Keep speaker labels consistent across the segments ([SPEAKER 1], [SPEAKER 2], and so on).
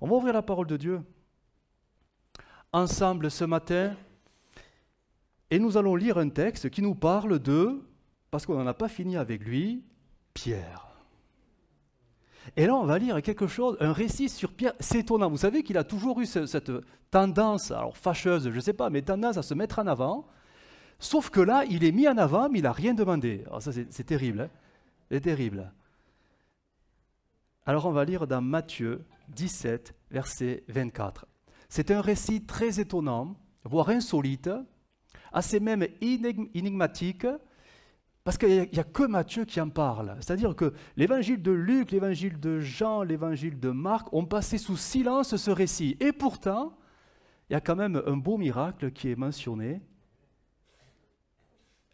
[SPEAKER 1] On va ouvrir la parole de Dieu ensemble ce matin et nous allons lire un texte qui nous parle de, parce qu'on n'en a pas fini avec lui, Pierre. Et là, on va lire quelque chose, un récit sur Pierre. C'est étonnant. Vous savez qu'il a toujours eu cette tendance, alors fâcheuse, je ne sais pas, mais tendance à se mettre en avant. Sauf que là, il est mis en avant, mais il n'a rien demandé. Alors ça, c'est terrible. Hein, c'est terrible. Alors, on va lire dans Matthieu 17, verset 24. C'est un récit très étonnant, voire insolite, assez même énigmatique, parce qu'il n'y a que Matthieu qui en parle. C'est-à-dire que l'évangile de Luc, l'évangile de Jean, l'évangile de Marc ont passé sous silence ce récit. Et pourtant, il y a quand même un beau miracle qui est mentionné.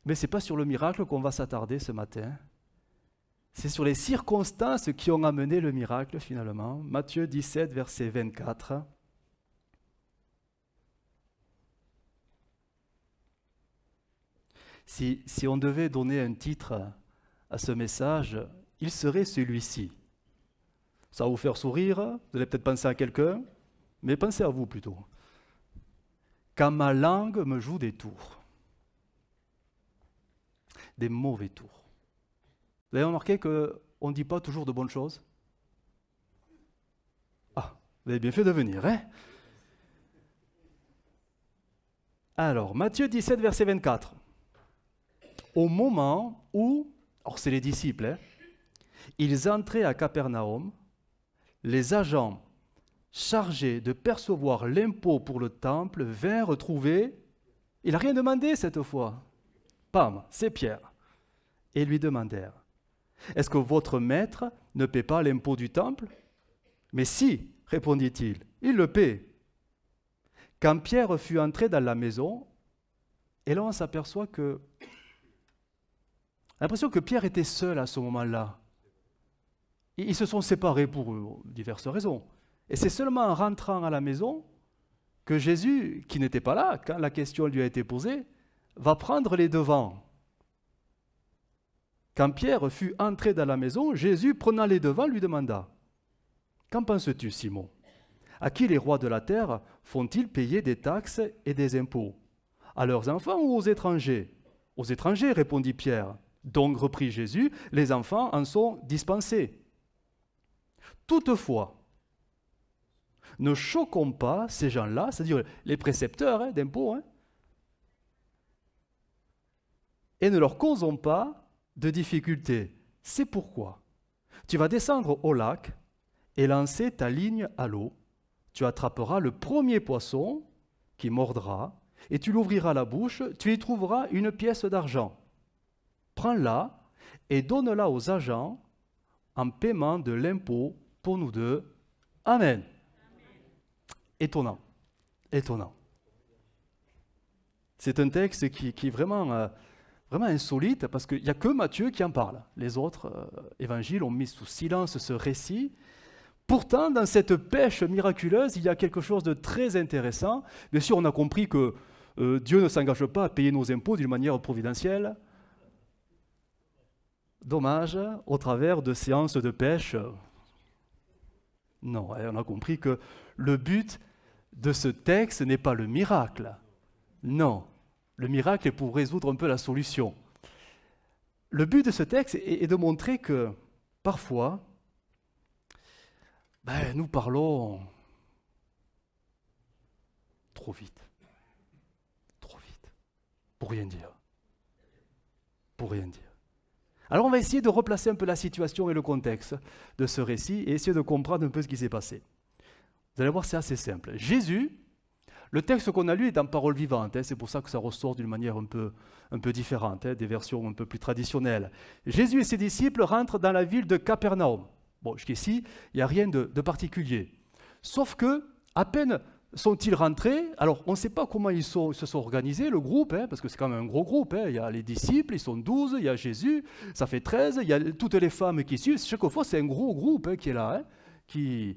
[SPEAKER 1] Mais ce n'est pas sur le miracle qu'on va s'attarder ce matin. C'est sur les circonstances qui ont amené le miracle finalement. Matthieu 17, verset 24. Si on devait donner un titre à ce message, il serait celui-ci. Ça va vous faire sourire, vous allez peut-être penser à quelqu'un, mais pensez à vous plutôt. Quand ma langue me joue des tours, des mauvais tours. Vous avez remarqué qu'on ne dit pas toujours de bonnes choses? Ah, vous avez bien fait de venir, hein? Alors, Matthieu 17, verset 24. Au moment où, alors c'est les disciples, hein, ils entraient à Capernaum, les agents chargés de percevoir l'impôt pour le temple vinrent trouver, il n'a rien demandé cette fois, pam, c'est Pierre, et lui demandèrent, est-ce que votre maître ne paie pas l'impôt du temple? Mais si, répondit-il, il le paie. Quand Pierre fut entré dans la maison, et là on s'aperçoit que l'impression que Pierre était seul à ce moment-là. Ils se sont séparés pour diverses raisons. Et c'est seulement en rentrant à la maison que Jésus, qui n'était pas là quand la question lui a été posée, va prendre les devants. Quand Pierre fut entré dans la maison, Jésus, prenant les devants, lui demanda « Qu'en penses-tu, Simon? À qui les rois de la terre font-ils payer des taxes et des impôts? À leurs enfants ou aux étrangers? » « Aux étrangers, répondit Pierre. Donc, reprit Jésus, les enfants en sont dispensés. Toutefois, ne choquons pas ces gens-là, c'est-à-dire les précepteurs d'impôts, et ne leur causons pas de difficultés. C'est pourquoi tu vas descendre au lac et lancer ta ligne à l'eau. Tu attraperas le premier poisson qui mordra, et tu l'ouvriras la bouche, tu y trouveras une pièce d'argent. Prends-la et donne-la aux agents en paiement de l'impôt pour nous deux. Amen. Amen. Étonnant. Étonnant. C'est un texte qui est vraiment insolite parce qu'il n'y a que Matthieu qui en parle. Les autres évangiles ont mis sous silence ce récit. Pourtant, dans cette pêche miraculeuse, il y a quelque chose de très intéressant. Bien sûr, on a compris que Dieu ne s'engage pas à payer nos impôts d'une manière providentielle. Dommage, au travers de séances de pêche. Non, on a compris que le but de ce texte n'est pas le miracle. Non, le miracle est pour résoudre un peu la solution. Le but de ce texte est de montrer que, parfois, nous parlons trop vite, pour rien dire. Pour rien dire. Alors on va essayer de replacer un peu la situation et le contexte de ce récit et essayer de comprendre un peu ce qui s'est passé. Vous allez voir, c'est assez simple. Jésus, le texte qu'on a lu est en parole vivante, c'est pour ça que ça ressort d'une manière un peu différente, des versions un peu plus traditionnelles. Jésus et ses disciples rentrent dans la ville de Capernaum. Bon, jusqu'ici, il n'y a rien de particulier. Sauf que, à peine sont-ils rentrés, alors on ne sait pas comment ils se sont organisés, le groupe, parce que c'est quand même un gros groupe, il y a les disciples, ils sont 12, il y a Jésus, ça fait 13, il y a toutes les femmes qui suivent, chaque fois c'est un gros groupe qui est là, Et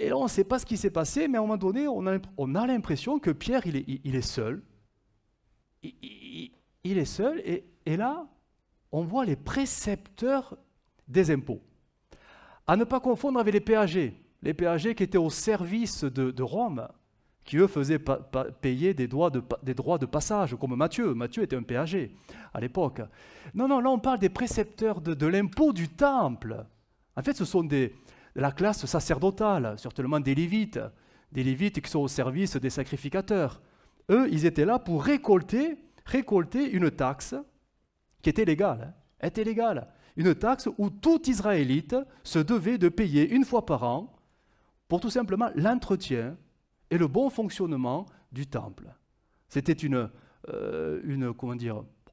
[SPEAKER 1] là on ne sait pas ce qui s'est passé, mais à un moment donné, on a l'impression que Pierre, il est seul, il est seul, et là, on voit les précepteurs des impôts. À ne pas confondre avec les péagers. les péagers qui étaient au service de Rome, qui eux faisaient payer des droits de passage, comme Matthieu. Matthieu était un péager à l'époque. Non, non, là on parle des précepteurs de l'impôt du temple. En fait, ce sont de la classe sacerdotale, certainement des Lévites qui sont au service des sacrificateurs. Eux, ils étaient là pour récolter une taxe qui était légale. Était légale. Une taxe où tout Israélite se devait de payer une fois par an pour tout simplement l'entretien et le bon fonctionnement du temple. C'était une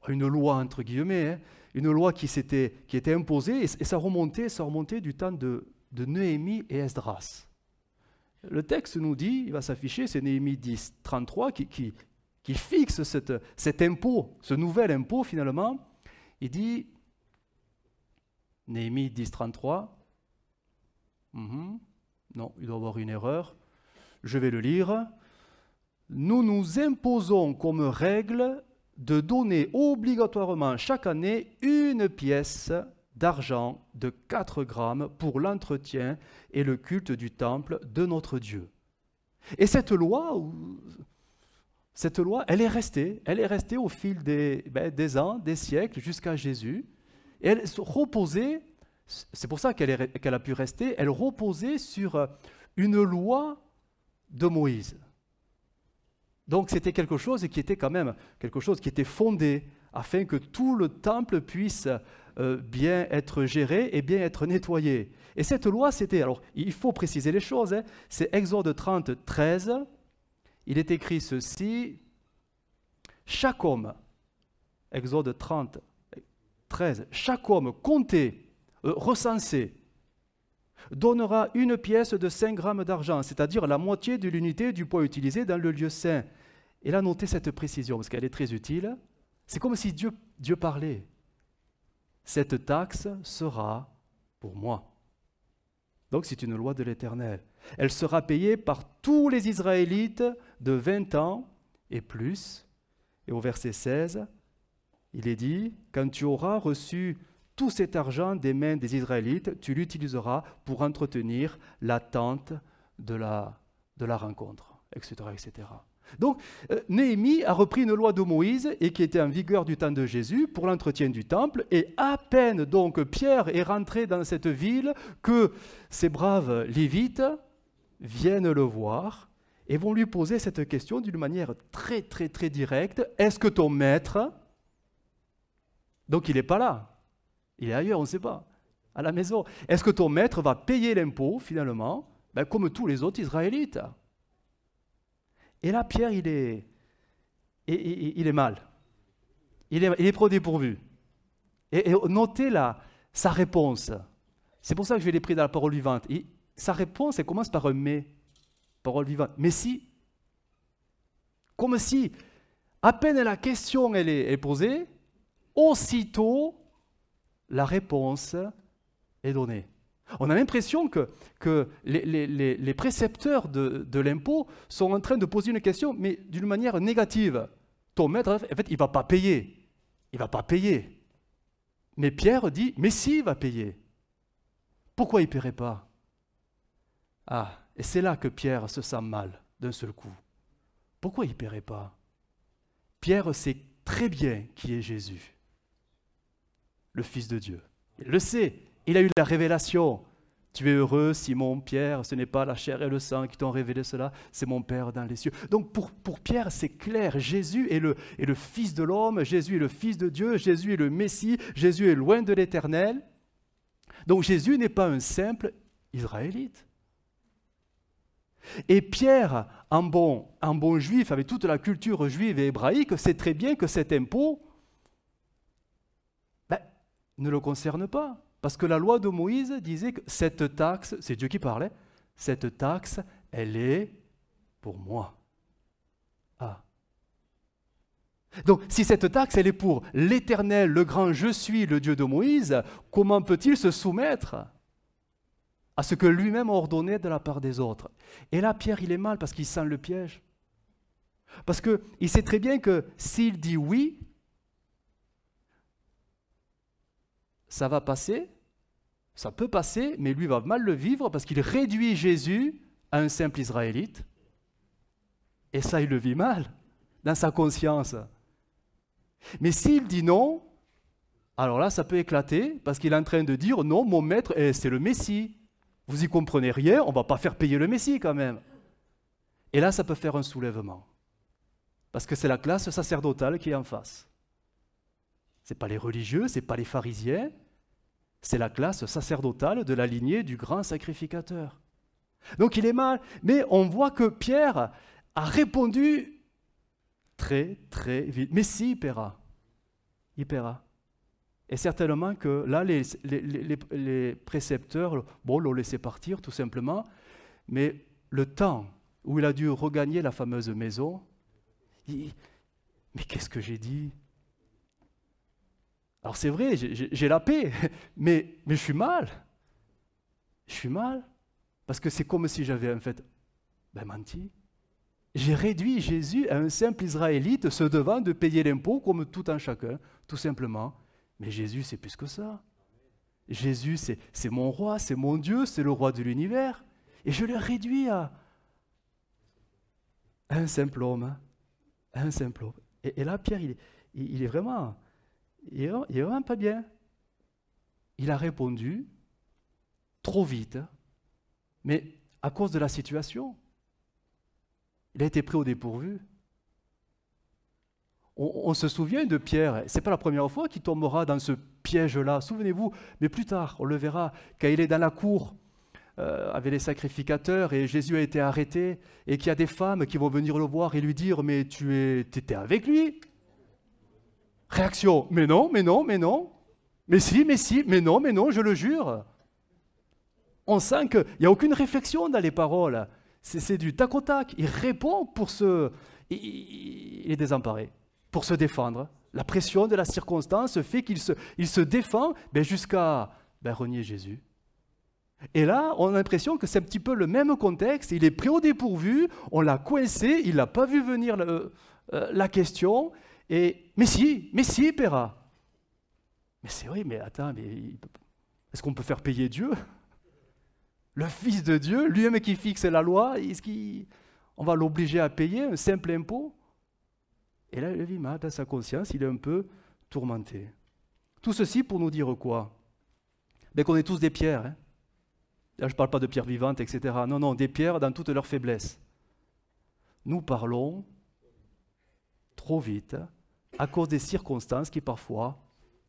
[SPEAKER 1] loi entre guillemets, une loi qui était imposée, et ça remontait du temps de Néhémie et Esdras. Le texte nous dit, il va s'afficher, c'est Néhémie 10, 33, qui fixe cet impôt, ce nouvel impôt finalement. Il dit, Néhémie 10, 33, non, il doit y avoir une erreur. Je vais le lire. Nous nous imposons comme règle de donner obligatoirement chaque année une pièce d'argent de 4 grammes pour l'entretien et le culte du temple de notre Dieu. Et cette loi, elle est restée au fil des ans, des siècles, jusqu'à Jésus. Et elle reposait, c'est pour ça qu'elle a pu rester, elle reposait sur une loi de Moïse. Donc c'était quelque chose qui était quand même quelque chose qui était fondé afin que tout le temple puisse bien être géré et bien être nettoyé. Et cette loi, c'était, alors il faut préciser les choses, c'est Exode 30, 13, il est écrit ceci, chaque homme, Exode 30, 13, chaque homme compté, recensé, donnera une pièce de 5 grammes d'argent, c'est-à-dire la moitié de l'unité du poids utilisé dans le lieu saint. Et là, notez cette précision, parce qu'elle est très utile. C'est comme si Dieu parlait. Cette taxe sera pour moi. Donc c'est une loi de l'Éternel. Elle sera payée par tous les Israélites de 20 ans et plus. Et au verset 16, il est dit, quand tu auras reçu tout cet argent des mains des Israélites, tu l'utiliseras pour entretenir la tente de la rencontre, etc., etc. Donc, Néhémie a repris une loi de Moïse et qui était en vigueur du temps de Jésus pour l'entretien du temple. Et à peine donc Pierre est rentré dans cette ville que ces braves Lévites viennent le voir et vont lui poser cette question d'une manière très, très, très directe. Est-ce que ton maître... Donc il n'est pas là. Il est ailleurs, on ne sait pas, à la maison. Est-ce que ton maître va payer l'impôt, finalement, comme tous les autres Israélites? Et là, Pierre, il est mal. Il est trop dépourvu. Et notez sa réponse. C'est pour ça que je l'ai pris dans la parole vivante. Sa réponse, elle commence par un « mais ». Parole vivante. Mais si. Comme si, à peine la question elle est posée, aussitôt, la réponse est donnée. On a l'impression que les précepteurs de l'impôt sont en train de poser une question, mais d'une manière négative. Ton maître, en fait, il ne va pas payer. Il ne va pas payer. Mais Pierre dit, mais si, il va payer. Pourquoi il ne paierait pas? Ah, et c'est là que Pierre se sent mal, d'un seul coup. Pourquoi il ne paierait pas? Pierre sait très bien qui est Jésus, le Fils de Dieu. Il le sait. Il a eu la révélation. Tu es heureux, Simon, Pierre, ce n'est pas la chair et le sang qui t'ont révélé cela, c'est mon Père dans les cieux. Donc pour Pierre, c'est clair, Jésus est le Fils de l'homme, Jésus est le Fils de Dieu, Jésus est le Messie, Jésus est loin de l'Éternel. Donc Jésus n'est pas un simple Israélite. Et Pierre, en bon juif, avec toute la culture juive et hébraïque, sait très bien que cet impôt ne le concerne pas. Parce que la loi de Moïse disait que cette taxe, c'est Dieu qui parlait, cette taxe, elle est pour moi. Ah. Donc, si cette taxe, elle est pour l'Éternel, le grand je suis, le Dieu de Moïse, comment peut-il se soumettre à ce que lui-même a ordonné de la part des autres? Et là, Pierre, il est mal parce qu'il sent le piège. Parce qu'il sait très bien que s'il dit oui, ça va passer, Ça peut passer, mais lui va mal le vivre parce qu'il réduit Jésus à un simple Israélite. Et ça, il le vit mal dans sa conscience. Mais s'il dit non, alors là, ça peut éclater parce qu'il est en train de dire non, mon maître, c'est le Messie. Vous y comprenez rien, on ne va pas faire payer le Messie quand même. Et là, ça peut faire un soulèvement. Parce que c'est la classe sacerdotale qui est en face. Ce n'est pas les religieux, ce n'est pas les pharisiens, c'est la classe sacerdotale de la lignée du grand sacrificateur. Donc il est mal, mais on voit que Pierre a répondu très très vite. Mais si, il paiera. Il paiera. Et certainement que là, les précepteurs, bon, l'ont laissé partir tout simplement, mais le temps où il a dû regagner la fameuse maison, mais qu'est-ce que j'ai dit? Alors c'est vrai, j'ai la paix, mais je suis mal. Je suis mal, parce que c'est comme si j'avais en fait menti. J'ai réduit Jésus à un simple Israélite se devant de payer l'impôt comme tout un chacun, tout simplement. Mais Jésus, c'est plus que ça. Jésus, c'est mon roi, c'est mon Dieu, c'est le roi de l'univers. Et je l'ai réduit à un simple homme. Un simple homme. Et là, Pierre, il est vraiment pas bien. Il a répondu trop vite, mais à cause de la situation. Il a été pris au dépourvu. On se souvient de Pierre, ce n'est pas la première fois qu'il tombera dans ce piège-là, souvenez-vous, mais plus tard, on le verra, quand il est dans la cour avec les sacrificateurs et Jésus a été arrêté et qu'il y a des femmes qui vont venir le voir et lui dire « mais tu étais avec lui ?» Réaction « mais non, mais non, mais non, mais si, mais non, je le jure !» On sent qu'il n'y a aucune réflexion dans les paroles, c'est du tac au tac, il répond pour il est désemparé. Pour se défendre. La pression de la circonstance fait qu'il se défend jusqu'à renier Jésus. Et là, on a l'impression que c'est un petit peu le même contexte. Il est pris au dépourvu, on l'a coincé, il n'a pas vu venir la question. Mais si, il paiera. Mais c'est vrai, mais attends, est-ce qu'on peut faire payer Dieu? Le Fils de Dieu, lui-même qui fixe la loi, on va l'obliger à payer un simple impôt? Et là, il vit mal dans sa conscience, il est un peu tourmenté. Tout ceci pour nous dire quoi? Qu'on est tous des pierres. Hein. Là, je ne parle pas de pierres vivantes, etc. Non, des pierres dans toute leur faiblesse. Nous parlons trop vite à cause des circonstances qui parfois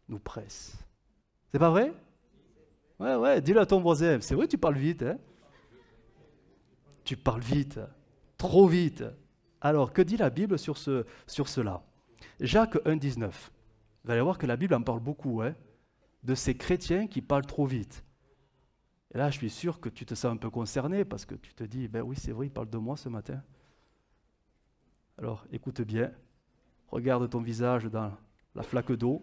[SPEAKER 1] nous pressent. C'est pas vrai? Ouais, dis-le à ton voisin. C'est vrai, tu parles vite. Hein? Tu parles vite, trop vite. Alors, que dit la Bible sur cela? Jacques 1,19. Vous allez voir que la Bible en parle beaucoup, hein, de ces chrétiens qui parlent trop vite. Et là, je suis sûr que tu te sens un peu concerné parce que tu te dis, oui, c'est vrai, il parle de moi ce matin. Alors, écoute bien, regarde ton visage dans la flaque d'eau.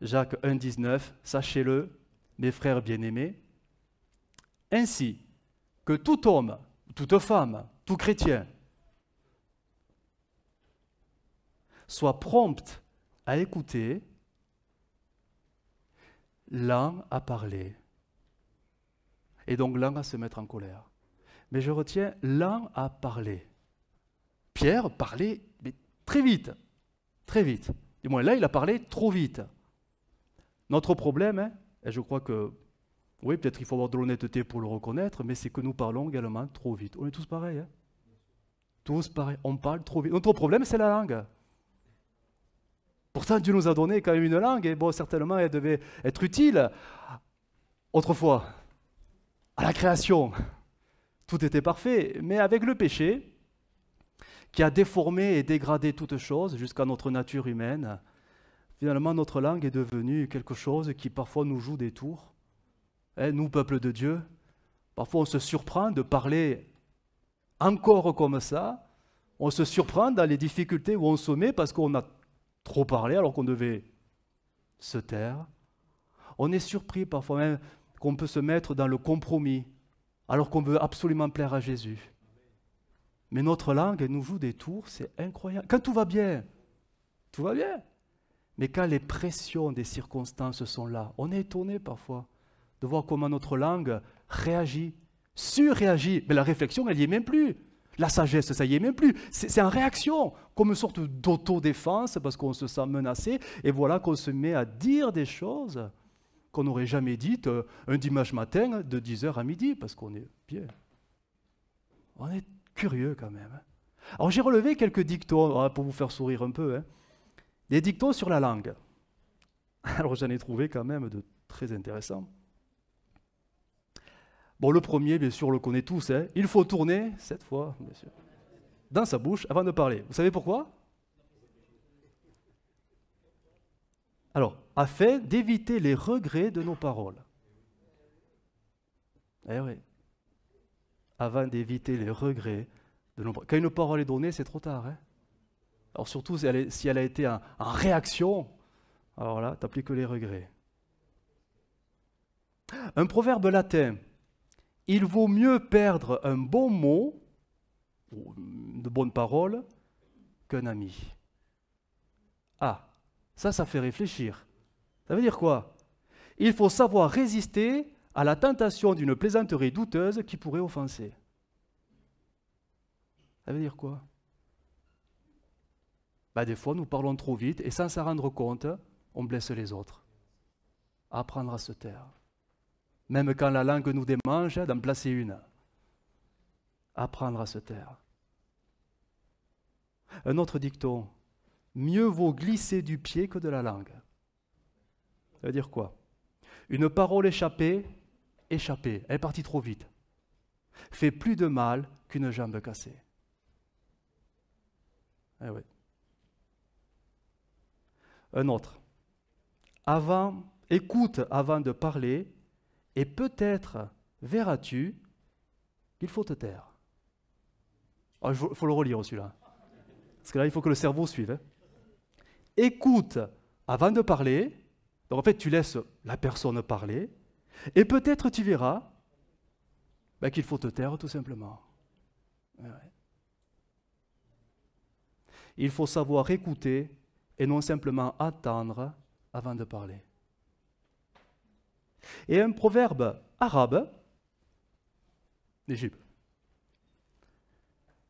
[SPEAKER 1] Jacques 1,19, sachez-le, mes frères bien-aimés, ainsi que tout homme, toute femme, tout chrétien, soit prompt à écouter, lent à parler, et donc lent à se mettre en colère. Mais je retiens lent à parler. Pierre parlait mais très vite, très vite. Du moins là, il a parlé trop vite. Notre problème, et je crois que, oui, peut-être il faut avoir de l'honnêteté pour le reconnaître, mais c'est que nous parlons également trop vite. On est tous pareils. Hein? Tous pareils, on parle trop vite. Notre problème, c'est la langue. Pourtant, Dieu nous a donné quand même une langue, et bon, certainement, elle devait être utile. Autrefois, à la création, tout était parfait, mais avec le péché, qui a déformé et dégradé toute chose jusqu'à notre nature humaine, finalement, notre langue est devenue quelque chose qui parfois nous joue des tours. Nous, peuple de Dieu, parfois on se surprend de parler encore comme ça, on se surprend dans les difficultés où on se met parce qu'on a trop parlé alors qu'on devait se taire. On est surpris parfois même qu'on peut se mettre dans le compromis alors qu'on veut absolument plaire à Jésus. Mais notre langue, elle nous joue des tours, c'est incroyable. Quand tout va bien, mais quand les pressions des circonstances sont là, on est étonné parfois de voir comment notre langue réagit, surréagit. Mais la réflexion, elle n'y est même plus. La sagesse, ça y est même plus. C'est en réaction, comme une sorte d'autodéfense, parce qu'on se sent menacé, et voilà qu'on se met à dire des choses qu'on n'aurait jamais dites un dimanche matin de 10h à midi, parce qu'on est bien. On est curieux quand même. Alors j'ai relevé quelques dictons, pour vous faire sourire un peu, des dictons sur la langue. Alors j'en ai trouvé quand même de très intéressants. Bon, le premier, bien sûr, on le connaît tous. Il faut tourner, cette fois, bien sûr, dans sa bouche avant de parler. Vous savez pourquoi? Alors, afin d'éviter les regrets de nos paroles. Eh oui. Avant d'éviter les regrets de nos paroles. Quand une parole est donnée, c'est trop tard. Alors surtout si elle a été en réaction, alors là, tu n'as plus que les regrets. Un proverbe latin. Il vaut mieux perdre un bon mot, ou de bonnes paroles, qu'un ami. Ah, ça fait réfléchir. Ça veut dire quoi? Il faut savoir résister à la tentation d'une plaisanterie douteuse qui pourrait offenser. Ça veut dire quoi? Des fois, nous parlons trop vite et sans s'en rendre compte, on blesse les autres. Apprendre à se taire. Même quand la langue nous démange, d'en placer une. Apprendre à se taire. Un autre dicton. Mieux vaut glisser du pied que de la langue. Ça veut dire quoi? Une parole échappée, elle est partie trop vite, fait plus de mal qu'une jambe cassée. Eh oui. Un autre. Écoute avant de parler, et peut-être verras-tu qu'il faut te taire. Il faut le relire celui-là. Parce que là, il faut que le cerveau suive. Écoute avant de parler. Donc en fait, tu laisses la personne parler. Et peut-être tu verras qu'il faut te taire tout simplement. Ouais. Il faut savoir écouter et non simplement attendre avant de parler. Et un proverbe arabe d'Égypte.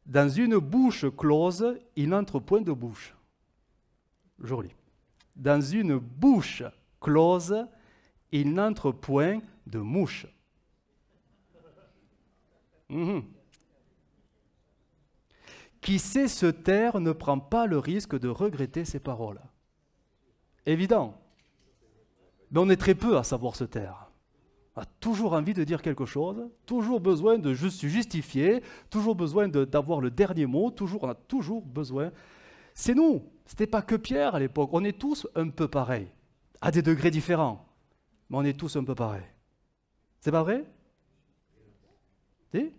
[SPEAKER 1] Dans une bouche close, il n'entre point de bouche. Joli. Dans une bouche close, il n'entre point de mouche. Qui sait se taire ne prend pas le risque de regretter ses paroles. Évident. Mais on est très peu à savoir se taire. On a toujours envie de dire quelque chose, toujours besoin de se justifier, toujours besoin d'avoir le dernier mot, on a toujours besoin. C'est nous, ce n'était pas que Pierre à l'époque, on est tous un peu pareils, à des degrés différents, mais on est tous un peu pareils. C'est pas vrai? Si?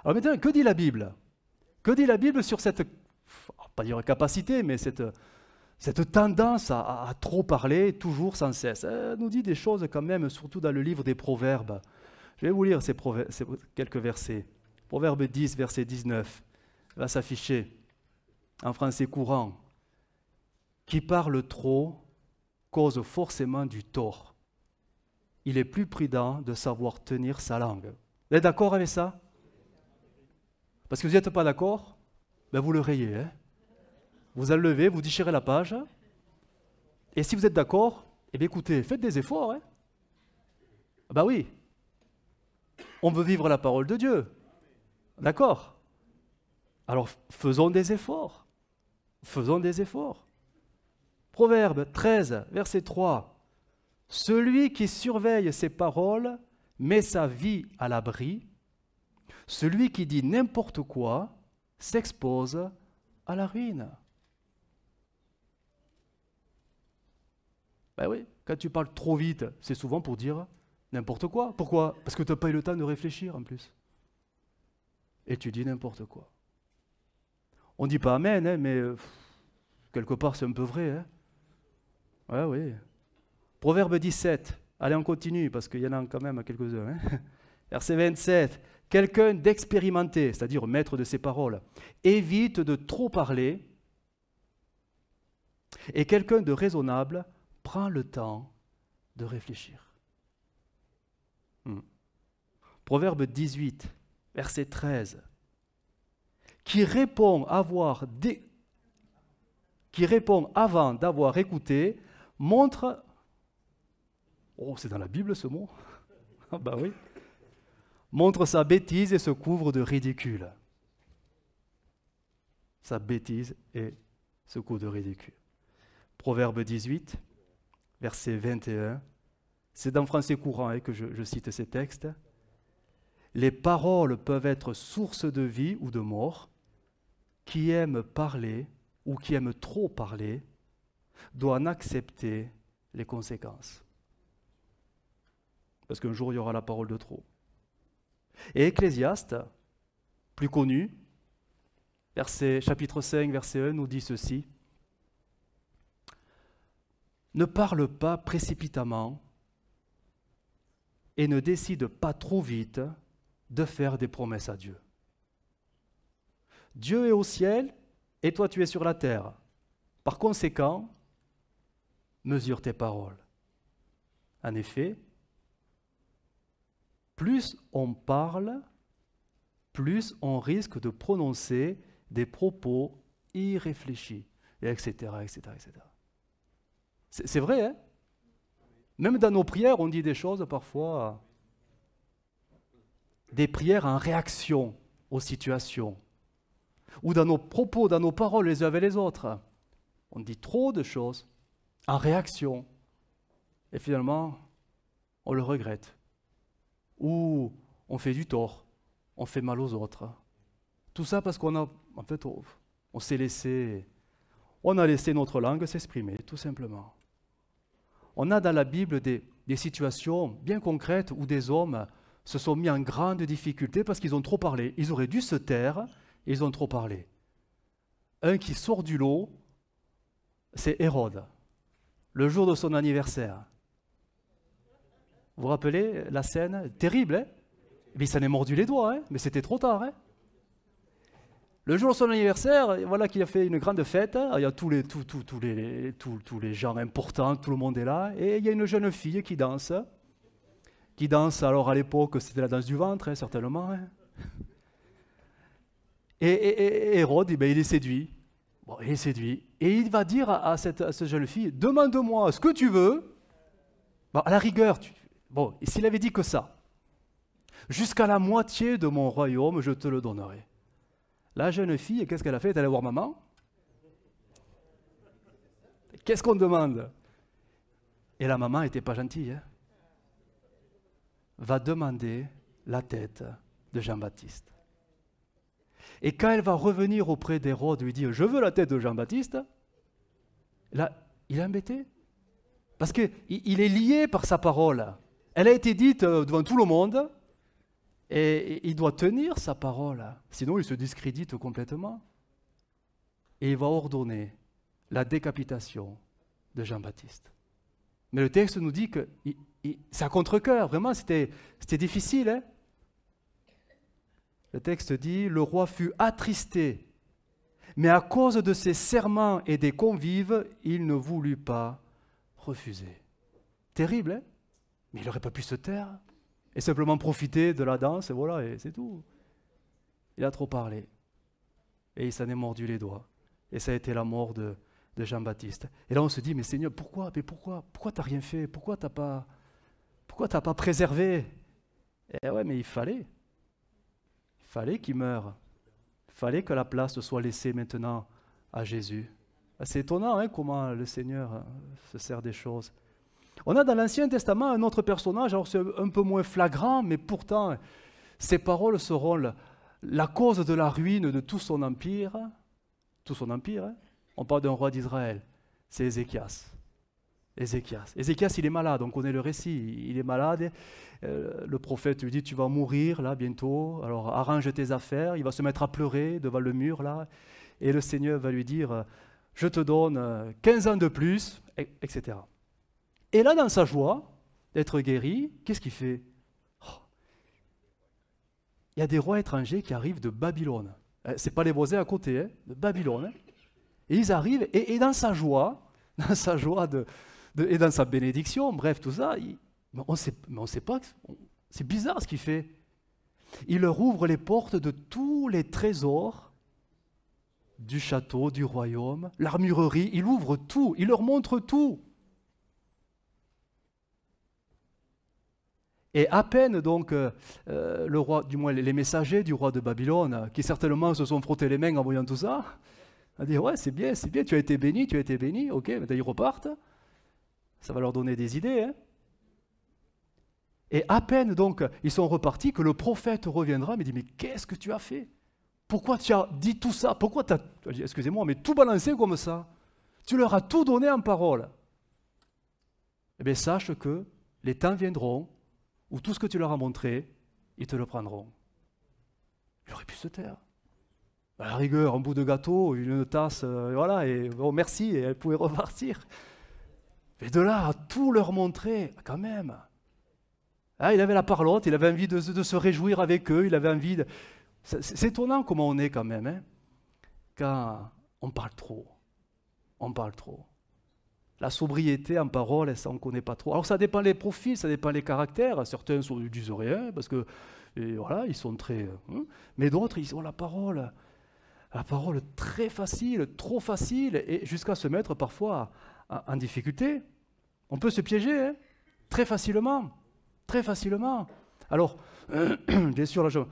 [SPEAKER 1] Alors maintenant, que dit la Bible? Que dit la Bible sur cette, pas dire capacité, mais cette tendance à trop parler, toujours sans cesse? Elle nous dit des choses quand même, surtout dans le livre des Proverbes. Je vais vous lire ces quelques versets. Proverbe 10, verset 19, va s'afficher en français courant. Qui parle trop cause forcément du tort. Il est plus prudent de savoir tenir sa langue. Vous êtes d'accord avec ça? Parce que vous n'êtes pas d'accord, vous le rayez. Vous enlevez, vous déchirez la page. Et si vous êtes d'accord, écoutez, faites des efforts. Oui. On veut vivre la parole de Dieu. D'accord? Alors faisons des efforts. Faisons des efforts. Proverbe 13, verset 3. Celui qui surveille ses paroles met sa vie à l'abri. Celui qui dit n'importe quoi s'expose à la ruine. Oui, quand tu parles trop vite, c'est souvent pour dire n'importe quoi. Pourquoi? Parce que tu n'as pas eu le temps de réfléchir en plus. Et tu dis n'importe quoi. On ne dit pas amen, mais quelque part c'est un peu vrai. Oui. Proverbe 17. Allez, on continue, parce qu'il y en a quand même quelques-uns. Verset 27. Quelqu'un d'expérimenté, c'est-à-dire maître de ses paroles, évite de trop parler, et quelqu'un de raisonnable prend le temps de réfléchir. Proverbe 18, verset 13. Qui répond avant d'avoir écouté, montre... Oh, c'est dans la Bible ce mot? Ah bah oui. Montre sa bêtise et se couvre de ridicule. Sa bêtise et se couvre de ridicule. Proverbe 18, verset 21. C'est dans français courant que je cite ces textes. Les paroles peuvent être source de vie ou de mort. Qui aime parler ou qui aime trop parler doit en accepter les conséquences. Parce qu'un jour, il y aura la parole de trop. Et Ecclésiaste, plus connu, chapitre 5, verset 1, nous dit ceci. Ne parle pas précipitamment et ne décide pas trop vite de faire des promesses à Dieu. Dieu est au ciel et toi tu es sur la terre. Par conséquent, mesure tes paroles. En effet, plus on parle, plus on risque de prononcer des propos irréfléchis, etc., etc., etc. C'est vrai, hein? Même dans nos prières, on dit des choses parfois, des prières en réaction aux situations. Ou dans nos propos, dans nos paroles les uns avec les autres. On dit trop de choses en réaction. Et finalement, on le regrette. Ou on fait du tort, on fait mal aux autres. Tout ça parce qu'on a, en fait, on a laissé notre langue s'exprimer, tout simplement. On a dans la Bible des situations bien concrètes où des hommes se sont mis en grande difficulté parce qu'ils ont trop parlé. Ils auraient dû se taire, et ils ont trop parlé. Un qui sort du lot, c'est Hérode, le jour de son anniversaire. Vous vous rappelez la scène? Terrible, hein? Mais il s'en est mordu les doigts, hein? Mais c'était trop tard, hein? Le jour de son anniversaire, voilà qu'il a fait une grande fête. Il y a tous les gens importants, tout le monde est là. Et il y a une jeune fille qui danse. Alors à l'époque, c'était la danse du ventre, hein, certainement. Hein. Et Hérode, il est séduit. Bon, il est séduit. Et il va dire à cette jeune fille, demande-moi ce que tu veux. Bon, à la rigueur, et s'il avait dit que ça, jusqu'à la moitié de mon royaume, je te le donnerai. La jeune fille, qu'est-ce qu'elle a fait? Elle est allée voir maman. Qu'est-ce qu'on demande? Et la maman n'était pas gentille. Hein? Va demander la tête de Jean-Baptiste. Et quand elle va revenir auprès d'Hérode, lui dire « Je veux la tête de Jean-Baptiste », là, il est embêté. Parce qu'il est lié par sa parole. Elle a été dite devant tout le monde, et il doit tenir sa parole. Sinon, il se discrédite complètement. Et il va ordonner la décapitation de Jean-Baptiste. Mais le texte nous dit que c'est à contre-cœur, vraiment, c'était difficile. Hein? Le texte dit, le roi fut attristé, mais à cause de ses serments et des convives, il ne voulut pas refuser. Terrible, hein? Mais il n'aurait pas pu se taire et simplement profiter de la danse, et voilà, et c'est tout. Il a trop parlé. Et il s'en est mordu les doigts. Et ça a été la mort de Jean-Baptiste. Et là, on se dit, mais Seigneur, pourquoi t'as rien fait? Pourquoi t'as pas préservé? Eh ouais, mais il fallait qu'il meure. Il fallait que la place soit laissée maintenant à Jésus. C'est étonnant hein, comment le Seigneur se sert des choses. On a dans l'Ancien Testament un autre personnage, alors c'est un peu moins flagrant, mais pourtant, ses paroles seront la cause de la ruine de tout son empire. Tout son empire, hein. On parle d'un roi d'Israël, c'est Ézéchias. Ézéchias, il est malade, on connaît le récit, il est malade. Le prophète lui dit, tu vas mourir là bientôt, alors arrange tes affaires. Il va se mettre à pleurer devant le mur là, et le Seigneur va lui dire, je te donne 15 ans de plus, etc. Et là, dans sa joie d'être guéri, qu'est-ce qu'il fait? Il y a des rois étrangers qui arrivent de Babylone. Ce n'est pas les voisins à côté, hein, de Babylone. Hein. Et ils arrivent, et dans sa joie et dans sa bénédiction, bref, tout ça, mais on sait pas, c'est bizarre ce qu'il fait. Il leur ouvre les portes de tous les trésors du château, du royaume, l'armurerie, il ouvre tout, il leur montre tout. Et à peine donc le roi, du moins les messagers du roi de Babylone, qui certainement se sont frottés les mains en voyant tout ça, a dit ouais c'est bien, tu as été béni, ok, maintenant ils repartent, ça va leur donner des idées. Hein. Et à peine donc ils sont repartis que le prophète reviendra, mais dit mais qu'est-ce que tu as fait? Pourquoi tu as dit tout ça? Pourquoi tu as, excusez-moi, mais tout balancé comme ça? Tu leur as tout donné en parole. Eh bien sache que les temps viendront où tout ce que tu leur as montré, ils te le prendront. Il aurait pu se taire. À la rigueur, un bout de gâteau, une tasse, voilà, et bon, merci, et elle pouvait repartir. Mais de là à tout leur montrer, quand même. Ah, il avait la parlotte, il avait envie de se réjouir avec eux, il avait envie de... C'est étonnant comment on est quand même, hein, quand on parle trop. On parle trop. La sobriété en parole, ça on ne connaît pas trop. Alors ça dépend les profils, ça dépend les caractères. Certains ne disent rien parce que voilà, ils sont très... mais d'autres, ils ont la parole très facile, trop facile, et jusqu'à se mettre parfois en difficulté. On peut se piéger très facilement, très facilement. Alors, bien sûr, là,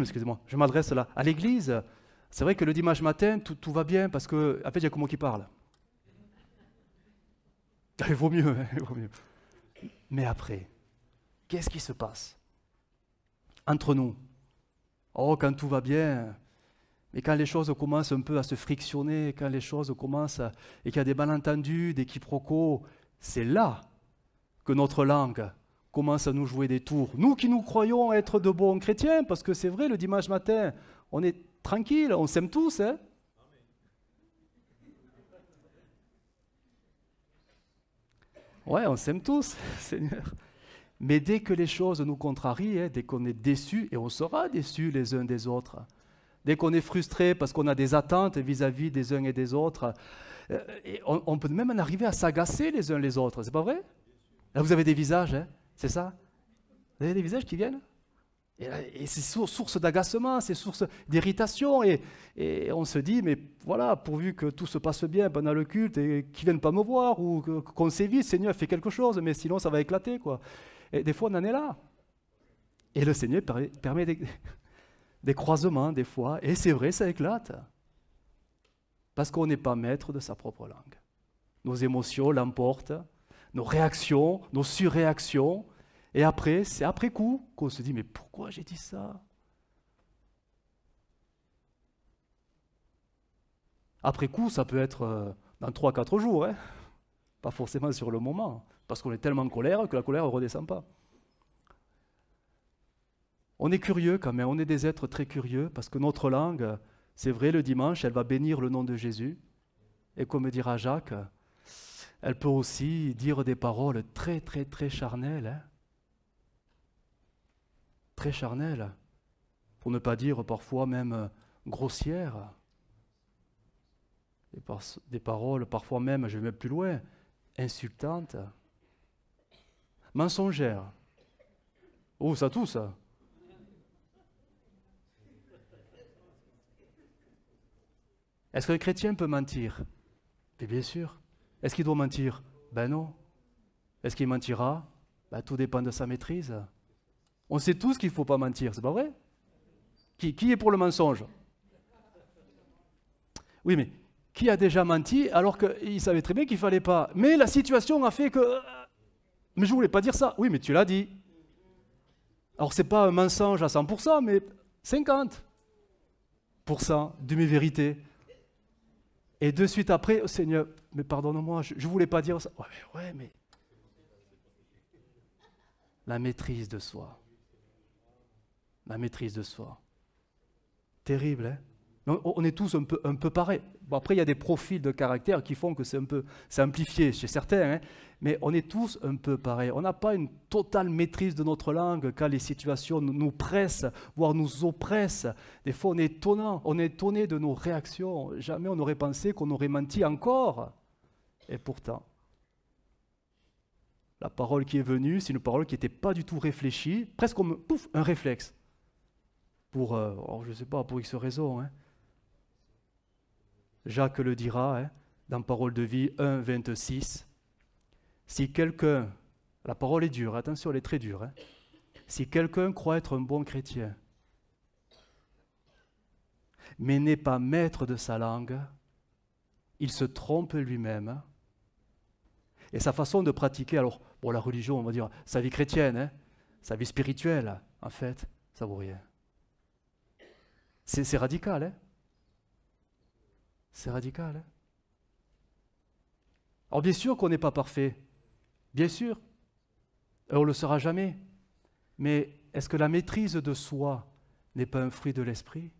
[SPEAKER 1] excusez-moi, je m'adresse là à l'église. C'est vrai que le dimanche matin, tout va bien parce que, en fait, il n'y a que moi qui parle. Il vaut mieux, hein, il vaut mieux. Mais après, qu'est-ce qui se passe entre nous? Oh, quand tout va bien, mais quand les choses commencent un peu à se frictionner, quand les choses commencent et qu'il y a des malentendus, des quiproquos, c'est là que notre langue commence à nous jouer des tours. Nous qui nous croyons être de bons chrétiens, parce que c'est vrai, le dimanche matin, on est tranquille, on s'aime tous, hein. Ouais, on s'aime tous, Seigneur. Mais dès que les choses nous contrarient, hein, dès qu'on est déçus, et on sera déçus les uns des autres, dès qu'on est frustré parce qu'on a des attentes vis-à-vis des uns et des autres, et on peut même en arriver à s'agacer les uns les autres, c'est pas vrai? Là, vous avez des visages, hein, c'est ça? Vous avez des visages qui viennent? Et c'est source d'agacement, c'est source d'irritation, et on se dit, mais voilà, pourvu que tout se passe bien pendant le culte, et qu'ils ne viennent pas me voir, ou qu'on s'évite, Seigneur, fais quelque chose, mais sinon ça va éclater, quoi. Et des fois, on en est là. Et le Seigneur permet des croisements, des fois, et c'est vrai, ça éclate. Parce qu'on n'est pas maître de sa propre langue. Nos émotions l'emportent, nos réactions, nos surréactions, et après, c'est après coup qu'on se dit, mais pourquoi j'ai dit ça? Après coup, ça peut être dans 3-4 jours, hein, pas forcément sur le moment, parce qu'on est tellement en colère que la colère ne redescend pas. On est curieux quand même, on est des êtres très curieux, parce que notre langue, c'est vrai, le dimanche, elle va bénir le nom de Jésus, et comme dira Jacques, elle peut aussi dire des paroles très, très, très charnelles, hein. Très charnelles, pour ne pas dire parfois même grossières. Des paroles parfois même, je vais même plus loin, insultantes, mensongères. Oh, ça tout ça. Est-ce que le chrétien peut mentir? Mais bien sûr. Est-ce qu'il doit mentir? Ben non. Est-ce qu'il mentira? Ben, tout dépend de sa maîtrise. On sait tous qu'il ne faut pas mentir, c'est pas vrai? Qui est pour le mensonge? Oui, mais qui a déjà menti alors qu'il savait très bien qu'il ne fallait pas? Mais la situation a fait que... Mais je ne voulais pas dire ça. Oui, mais tu l'as dit. Alors, ce n'est pas un mensonge à 100%, mais 50% de mes vérités. Et de suite après, oh, Seigneur, mais pardonne-moi, je ne voulais pas dire ça. Ouais, mais... La maîtrise de soi. La maîtrise de soi. Terrible, hein? On est tous un peu pareils. Bon, après, il y a des profils de caractère qui font que c'est amplifié chez certains, hein, mais on est tous un peu pareils. On n'a pas une totale maîtrise de notre langue quand les situations nous pressent, voire nous oppressent. Des fois, on est étonné de nos réactions. Jamais on n'aurait pensé qu'on aurait menti encore. Et pourtant, La parole qui est venue, c'est une parole qui n'était pas du tout réfléchie, presque comme pouf, un réflexe. Pour, je ne sais pas, pour X raison. Hein. Jacques le dira, hein, dans Parole de vie 1, 26. Si quelqu'un, la parole est dure, attention, elle est très dure. Hein. Si quelqu'un croit être un bon chrétien, mais n'est pas maître de sa langue, il se trompe lui-même. Et sa façon de pratiquer, alors, bon, la religion, on va dire, sa vie chrétienne, hein, sa vie spirituelle, en fait, ça vaut rien. C'est radical, hein? C'est radical, hein? Alors, bien sûr qu'on n'est pas parfait, bien sûr, et on ne le sera jamais. Mais est-ce que la maîtrise de soi n'est pas un fruit de l'esprit?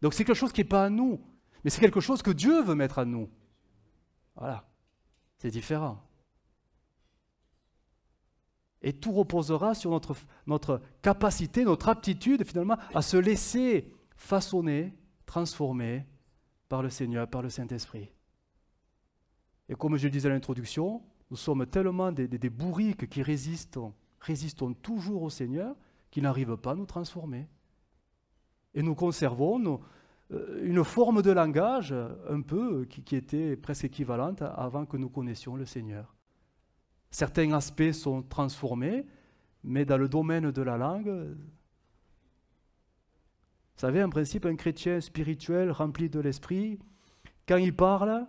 [SPEAKER 1] Donc, c'est quelque chose qui n'est pas à nous, mais c'est quelque chose que Dieu veut mettre à nous. Voilà. C'est différent. Et tout reposera sur notre capacité, notre aptitude finalement à se laisser façonner, transformer par le Seigneur, par le Saint-Esprit. Et comme je le disais à l'introduction, nous sommes tellement des bourriques qui résistons toujours au Seigneur qu'il n'arrive pas à nous transformer. Et nous conservons une forme de langage un peu qui était presque équivalente avant que nous connaissions le Seigneur. Certains aspects sont transformés, mais dans le domaine de la langue, vous savez, en principe, un chrétien spirituel rempli de l'esprit, quand il parle,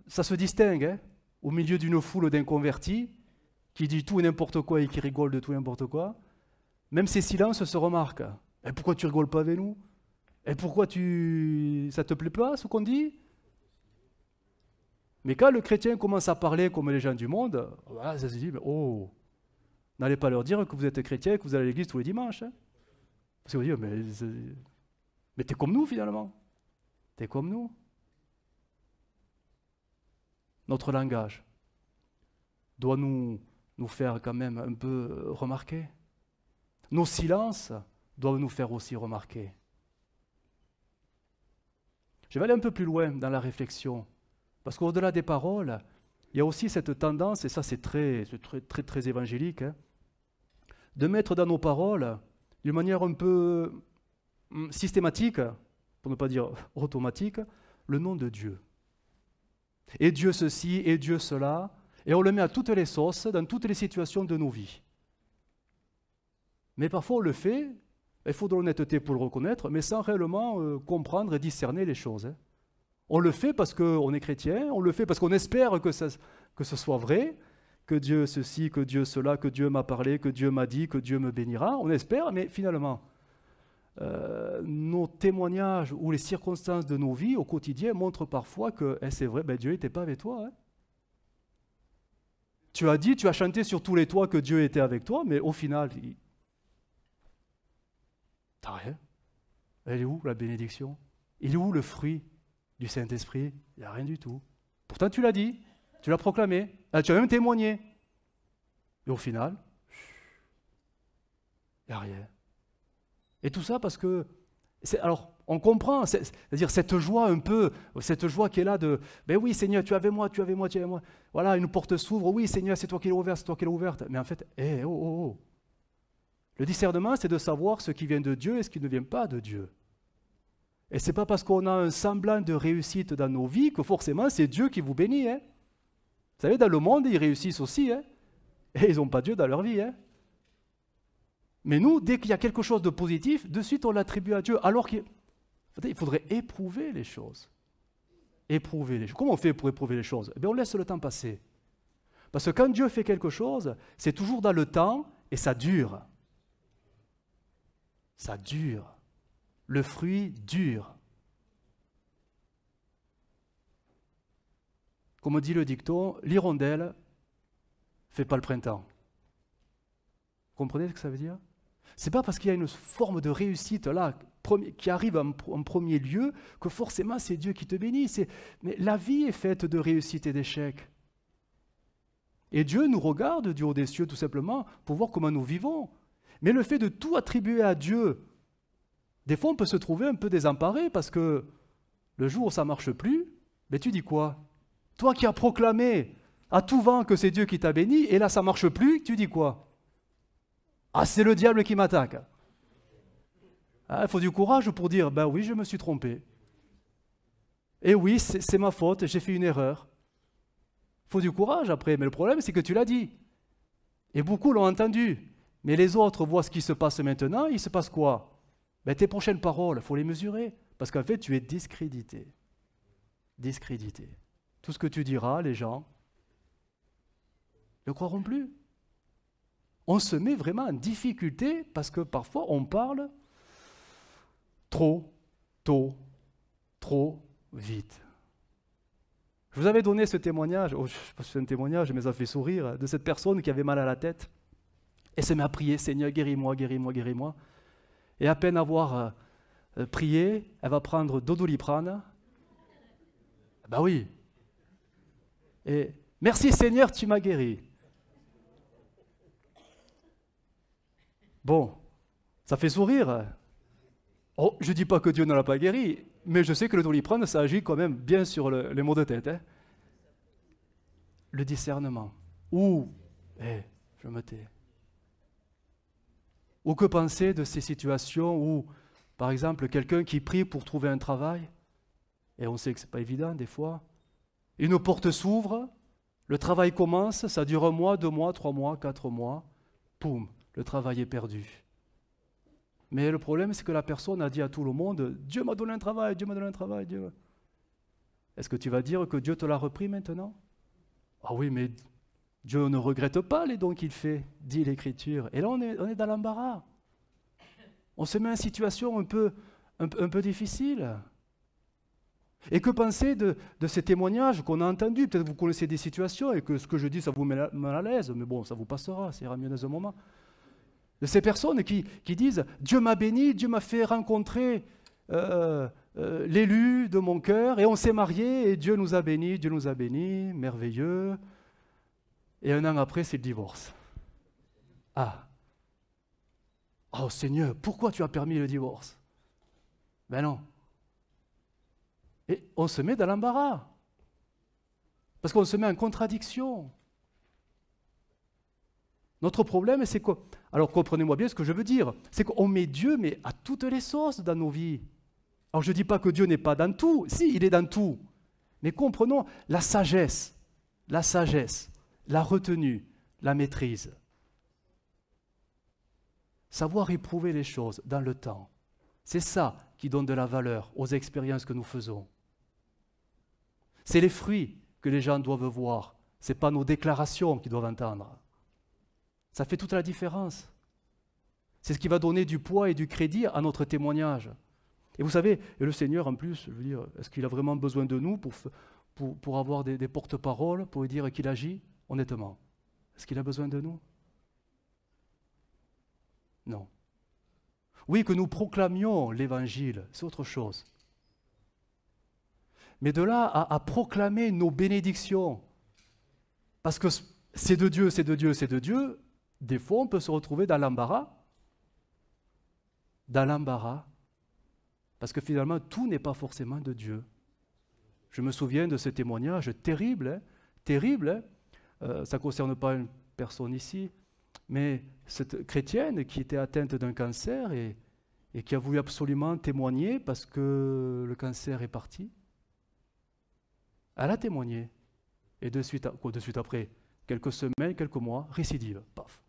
[SPEAKER 1] ça se distingue, hein, au milieu d'une foule d'inconvertis qui dit tout et n'importe quoi et qui rigole de tout et n'importe quoi. Même ces silences se remarquent. Et pourquoi tu rigoles pas avec nous? Et pourquoi ça te plaît pas ce qu'on dit? Mais quand le chrétien commence à parler comme les gens du monde, voilà, ça se dit, oh, n'allez pas leur dire que vous êtes chrétien et que vous allez à l'église tous les dimanches. Hein. Parce qu'ils vont dire, mais t'es comme nous finalement. T'es comme nous. Notre langage doit nous faire quand même un peu remarquer. Nos silences doivent nous faire aussi remarquer. Je vais aller un peu plus loin dans la réflexion, parce qu'au-delà des paroles, il y a aussi cette tendance, et ça c'est très évangélique, hein, de mettre dans nos paroles, d'une manière un peu systématique, pour ne pas dire automatique, le nom de Dieu. Et Dieu ceci, et Dieu cela, et on le met à toutes les sauces, dans toutes les situations de nos vies. Mais parfois on le fait, il faut de l'honnêteté pour le reconnaître, mais sans réellement comprendre et discerner les choses. Hein. On le fait parce qu'on est chrétien, on le fait parce qu'on espère que ce soit vrai, que Dieu ceci, que Dieu cela, que Dieu m'a parlé, que Dieu m'a dit, que Dieu me bénira. On espère, mais finalement, nos témoignages ou les circonstances de nos vies au quotidien montrent parfois que c'est vrai, Dieu n'était pas avec toi. Hein. Tu as dit, tu as chanté sur tous les toits que Dieu était avec toi, mais au final, t'as rien. Elle est où la bénédiction? Il est où le fruit du Saint-Esprit? Il n'y a rien du tout. Pourtant tu l'as dit, tu l'as proclamé, tu as même témoigné. Et au final, il n'y a rien. Et tout ça parce que, alors on comprend, c'est-à-dire cette joie un peu, cette joie qui est là de, ben oui Seigneur, tu es avec moi, tu es avec moi, tu es avec moi. Voilà, une porte s'ouvre, oui Seigneur, c'est toi qui l'as ouverte, c'est toi qui l'as ouverte. Mais en fait, oh. Le discernement, c'est de savoir ce qui vient de Dieu et ce qui ne vient pas de Dieu. Et ce n'est pas parce qu'on a un semblant de réussite dans nos vies que forcément c'est Dieu qui vous bénit. Hein. Vous savez, dans le monde, ils réussissent aussi. Hein. Et ils n'ont pas Dieu dans leur vie. Hein. Mais nous, dès qu'il y a quelque chose de positif, de suite on l'attribue à Dieu. Alors qu'il faudrait éprouver les choses. Éprouver les choses. Comment on fait pour éprouver les choses? Eh bien, on laisse le temps passer. Parce que quand Dieu fait quelque chose, c'est toujours dans le temps et ça dure. Ça dure. Le fruit dure. Comme dit le dicton, l'hirondelle ne fait pas le printemps. Vous comprenez ce que ça veut dire? C'est pas parce qu'il y a une forme de réussite là qui arrive en premier lieu que forcément c'est Dieu qui te bénit. Mais la vie est faite de réussite et d'échecs. Et Dieu nous regarde du haut des cieux tout simplement pour voir comment nous vivons. Mais le fait de tout attribuer à Dieu, des fois on peut se trouver un peu désemparé parce que le jour où ça ne marche plus, tu dis quoi? Toi qui as proclamé à tout vent que c'est Dieu qui t'a béni, et là ça ne marche plus, tu dis quoi? Ah, c'est le diable qui m'attaque. Il faut du courage pour dire, ben oui, je me suis trompé. Et oui, c'est ma faute, j'ai fait une erreur. Il faut du courage après, mais le problème c'est que tu l'as dit. Et beaucoup l'ont entendu. Mais les autres voient ce qui se passe maintenant, il se passe quoi? Ben, tes prochaines paroles, il faut les mesurer. Parce qu'en fait, tu es discrédité. Discrédité. Tout ce que tu diras, les gens ne croiront plus. On se met vraiment en difficulté parce que parfois on parle trop tôt, trop vite. Je vous avais donné ce témoignage, je ne sais pas si c'est un témoignage, mais ça fait sourire, de cette personne qui avait mal à la tête et se met à prier, Seigneur, guéris-moi, guéris-moi, guéris-moi. Et à peine avoir prié, elle va prendre Dodoliprane. Ben oui. Et merci Seigneur, tu m'as guéri. Bon, ça fait sourire. Oh, je ne dis pas que Dieu ne l'a pas guéri, mais je sais que le Doliprane, ça agit quand même bien sur les maux de tête. Hein. Le discernement. Ou, je me tais. Ou que penser de ces situations où, par exemple, quelqu'un qui prie pour trouver un travail, et on sait que ce n'est pas évident des fois, une porte s'ouvre, le travail commence, ça dure 1 mois, 2 mois, 3 mois, 4 mois, poum, le travail est perdu. Mais le problème, c'est que la personne a dit à tout le monde, Dieu m'a donné un travail, Dieu m'a donné un travail, Dieu. Est-ce que tu vas dire que Dieu te l'a repris maintenant? Ah oui, mais Dieu ne regrette pas les dons qu'il fait, dit l'Écriture. Et là, on est dans l'embarras. On se met en situation un peu difficile. Et que penser de ces témoignages qu'on a entendus? Peut-être que vous connaissez des situations et que ce que je dis, ça vous met mal à l'aise, mais bon, ça vous passera, ça ira mieux dans un moment. De ces personnes qui disent « Dieu m'a béni, Dieu m'a fait rencontrer l'élu de mon cœur, et on s'est mariés, et Dieu nous a bénis, merveilleux. » Et 1 an après, c'est le divorce. Ah! Oh Seigneur, pourquoi tu as permis le divorce? Ben non. Et on se met dans l'embarras. Parce qu'on se met en contradiction. Notre problème, c'est quoi? Alors comprenez-moi bien ce que je veux dire. C'est qu'on met Dieu, mais à toutes les sauces dans nos vies. Alors je ne dis pas que Dieu n'est pas dans tout. Si, il est dans tout. Mais comprenons la sagesse, la retenue, la maîtrise. Savoir éprouver les choses dans le temps. C'est ça qui donne de la valeur aux expériences que nous faisons. C'est les fruits que les gens doivent voir. Ce n'est pas nos déclarations qu'ils doivent entendre. Ça fait toute la différence. C'est ce qui va donner du poids et du crédit à notre témoignage. Et vous savez, et le Seigneur en plus, je veux dire, est-ce qu'il a vraiment besoin de nous pour avoir des porte-paroles, pour lui dire qu'il agit? Honnêtement, est-ce qu'il a besoin de nous? Non. Oui, que nous proclamions l'Évangile, c'est autre chose. Mais de là à proclamer nos bénédictions, parce que c'est de Dieu, c'est de Dieu, c'est de Dieu, des fois on peut se retrouver dans l'embarras. Dans l'embarras, parce que finalement tout n'est pas forcément de Dieu. Je me souviens de ce témoignage terrible, terrible, ça ne concerne pas une personne ici, mais cette chrétienne qui était atteinte d'un cancer et qui a voulu absolument témoigner parce que le cancer est parti. Elle a témoigné. Et de suite après, quelques semaines, quelques mois, récidive, paf.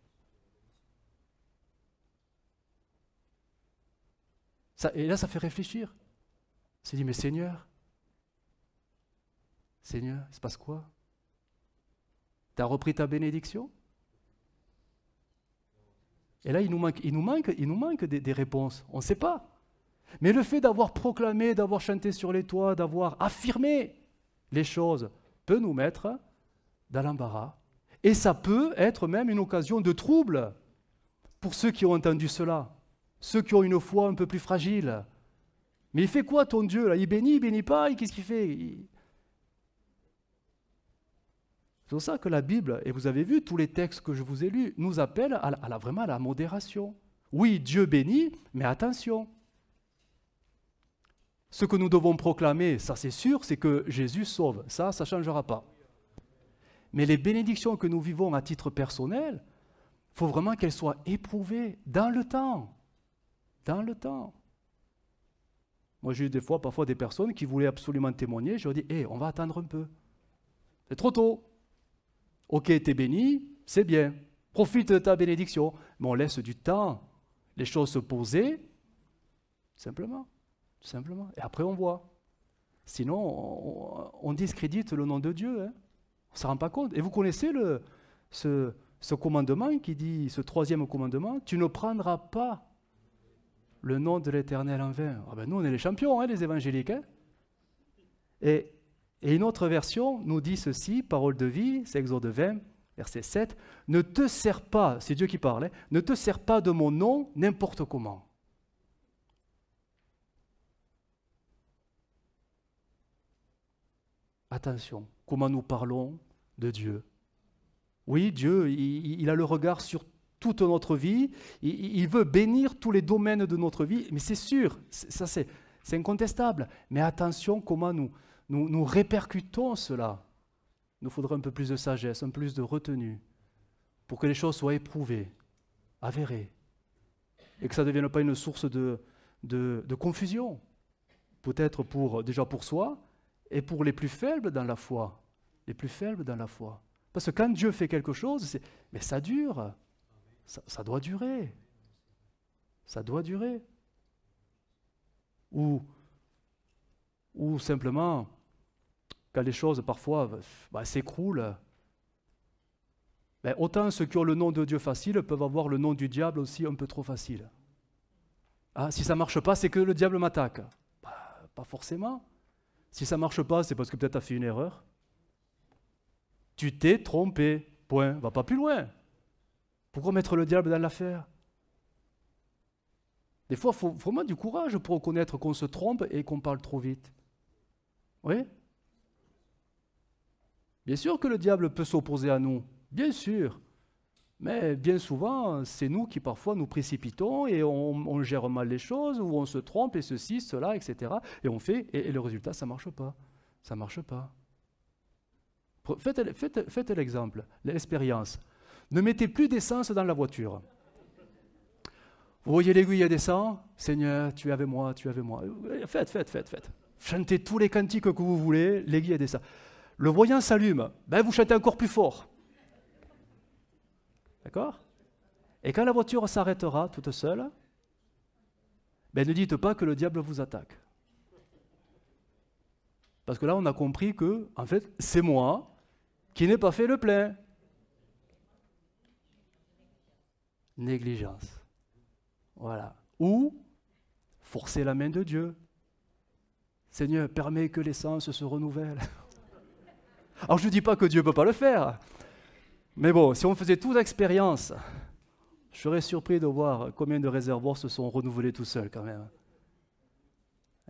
[SPEAKER 1] Et là, ça fait réfléchir. On s'est dit, mais Seigneur, il se passe quoi? Tu as repris ta bénédiction? Et là, il nous manque des réponses. On ne sait pas. Mais le fait d'avoir proclamé, d'avoir chanté sur les toits, d'avoir affirmé les choses, peut nous mettre dans l'embarras. Et ça peut être même une occasion de trouble pour ceux qui ont entendu cela, ceux qui ont une foi un peu plus fragile. Mais il fait quoi ton Dieu là? Il bénit pas, qu'est-ce qu'il fait? C'est pour ça que la Bible, et vous avez vu tous les textes que je vous ai lus, nous appellent vraiment à la modération. Oui, Dieu bénit, mais attention. Ce que nous devons proclamer, ça c'est sûr, c'est que Jésus sauve. Ça ne changera pas. Mais les bénédictions que nous vivons à titre personnel, il faut vraiment qu'elles soient éprouvées dans le temps. Dans le temps. Moi, j'ai eu parfois des personnes qui voulaient absolument témoigner. Je leur dis, on va attendre un peu. C'est trop tôt. Ok, t'es béni, c'est bien. Profite de ta bénédiction. Mais on laisse du temps. Les choses se poser, simplement. Et après, on voit. Sinon, on discrédite le nom de Dieu. Hein. On ne se rend pas compte. Et vous connaissez ce commandement qui dit, ce troisième commandement, tu ne prendras pas le nom de l'Éternel en vain. Ah ben nous, on est les champions, hein, les évangéliques. Hein. Et une autre version nous dit ceci, parole de vie, c'est Exode 20, verset 7, ne te sers pas, c'est Dieu qui parle, hein, ne te sers pas de mon nom n'importe comment. Attention, comment nous parlons de Dieu. Oui, Dieu, il a le regard sur toute notre vie, il veut bénir tous les domaines de notre vie, mais c'est sûr, ça c'est incontestable. Mais attention comment nous répercutons cela. Il nous faudrait un peu plus de sagesse, un peu plus de retenue, pour que les choses soient éprouvées, avérées, et que ça ne devienne pas une source de confusion, peut-être déjà pour soi, et pour les plus faibles dans la foi. Les plus faibles dans la foi. Parce que quand Dieu fait quelque chose, mais ça dure. Ça doit durer. Ça doit durer. Ou simplement, quand les choses parfois s'écroulent, autant ceux qui ont le nom de Dieu facile peuvent avoir le nom du diable aussi un peu trop facile. Ah, si ça ne marche pas, c'est que le diable m'attaque. Pas forcément. Si ça ne marche pas, c'est parce que peut-être tu as fait une erreur. Tu t'es trompé. Point. Va pas plus loin. Pourquoi mettre le diable dans l'affaire? Des fois, il faut vraiment du courage pour reconnaître qu'on se trompe et qu'on parle trop vite. Oui? Bien sûr que le diable peut s'opposer à nous. Bien sûr. Mais bien souvent, c'est nous qui parfois nous précipitons et on gère mal les choses, ou on se trompe et ceci, cela, etc. Et on fait, et le résultat, ça ne marche pas. Ça ne marche pas. Faites l'exemple, l'expérience. Ne mettez plus d'essence dans la voiture. Vous voyez l'aiguille descend, Seigneur, tu es avec moi, tu es avec moi. Faites. Chantez tous les cantiques que vous voulez, l'aiguille descend. Le voyant s'allume, vous chantez encore plus fort. D'accord? Et quand la voiture s'arrêtera toute seule, ne dites pas que le diable vous attaque. Parce que là, on a compris que, en fait, c'est moi qui n'ai pas fait le plein. Négligence. Voilà. Ou forcer la main de Dieu. Seigneur, permets que l'essence se renouvelle. Alors, je ne dis pas que Dieu ne peut pas le faire. Mais bon, si on faisait toute l'expérience, je serais surpris de voir combien de réservoirs se sont renouvelés tout seuls quand même.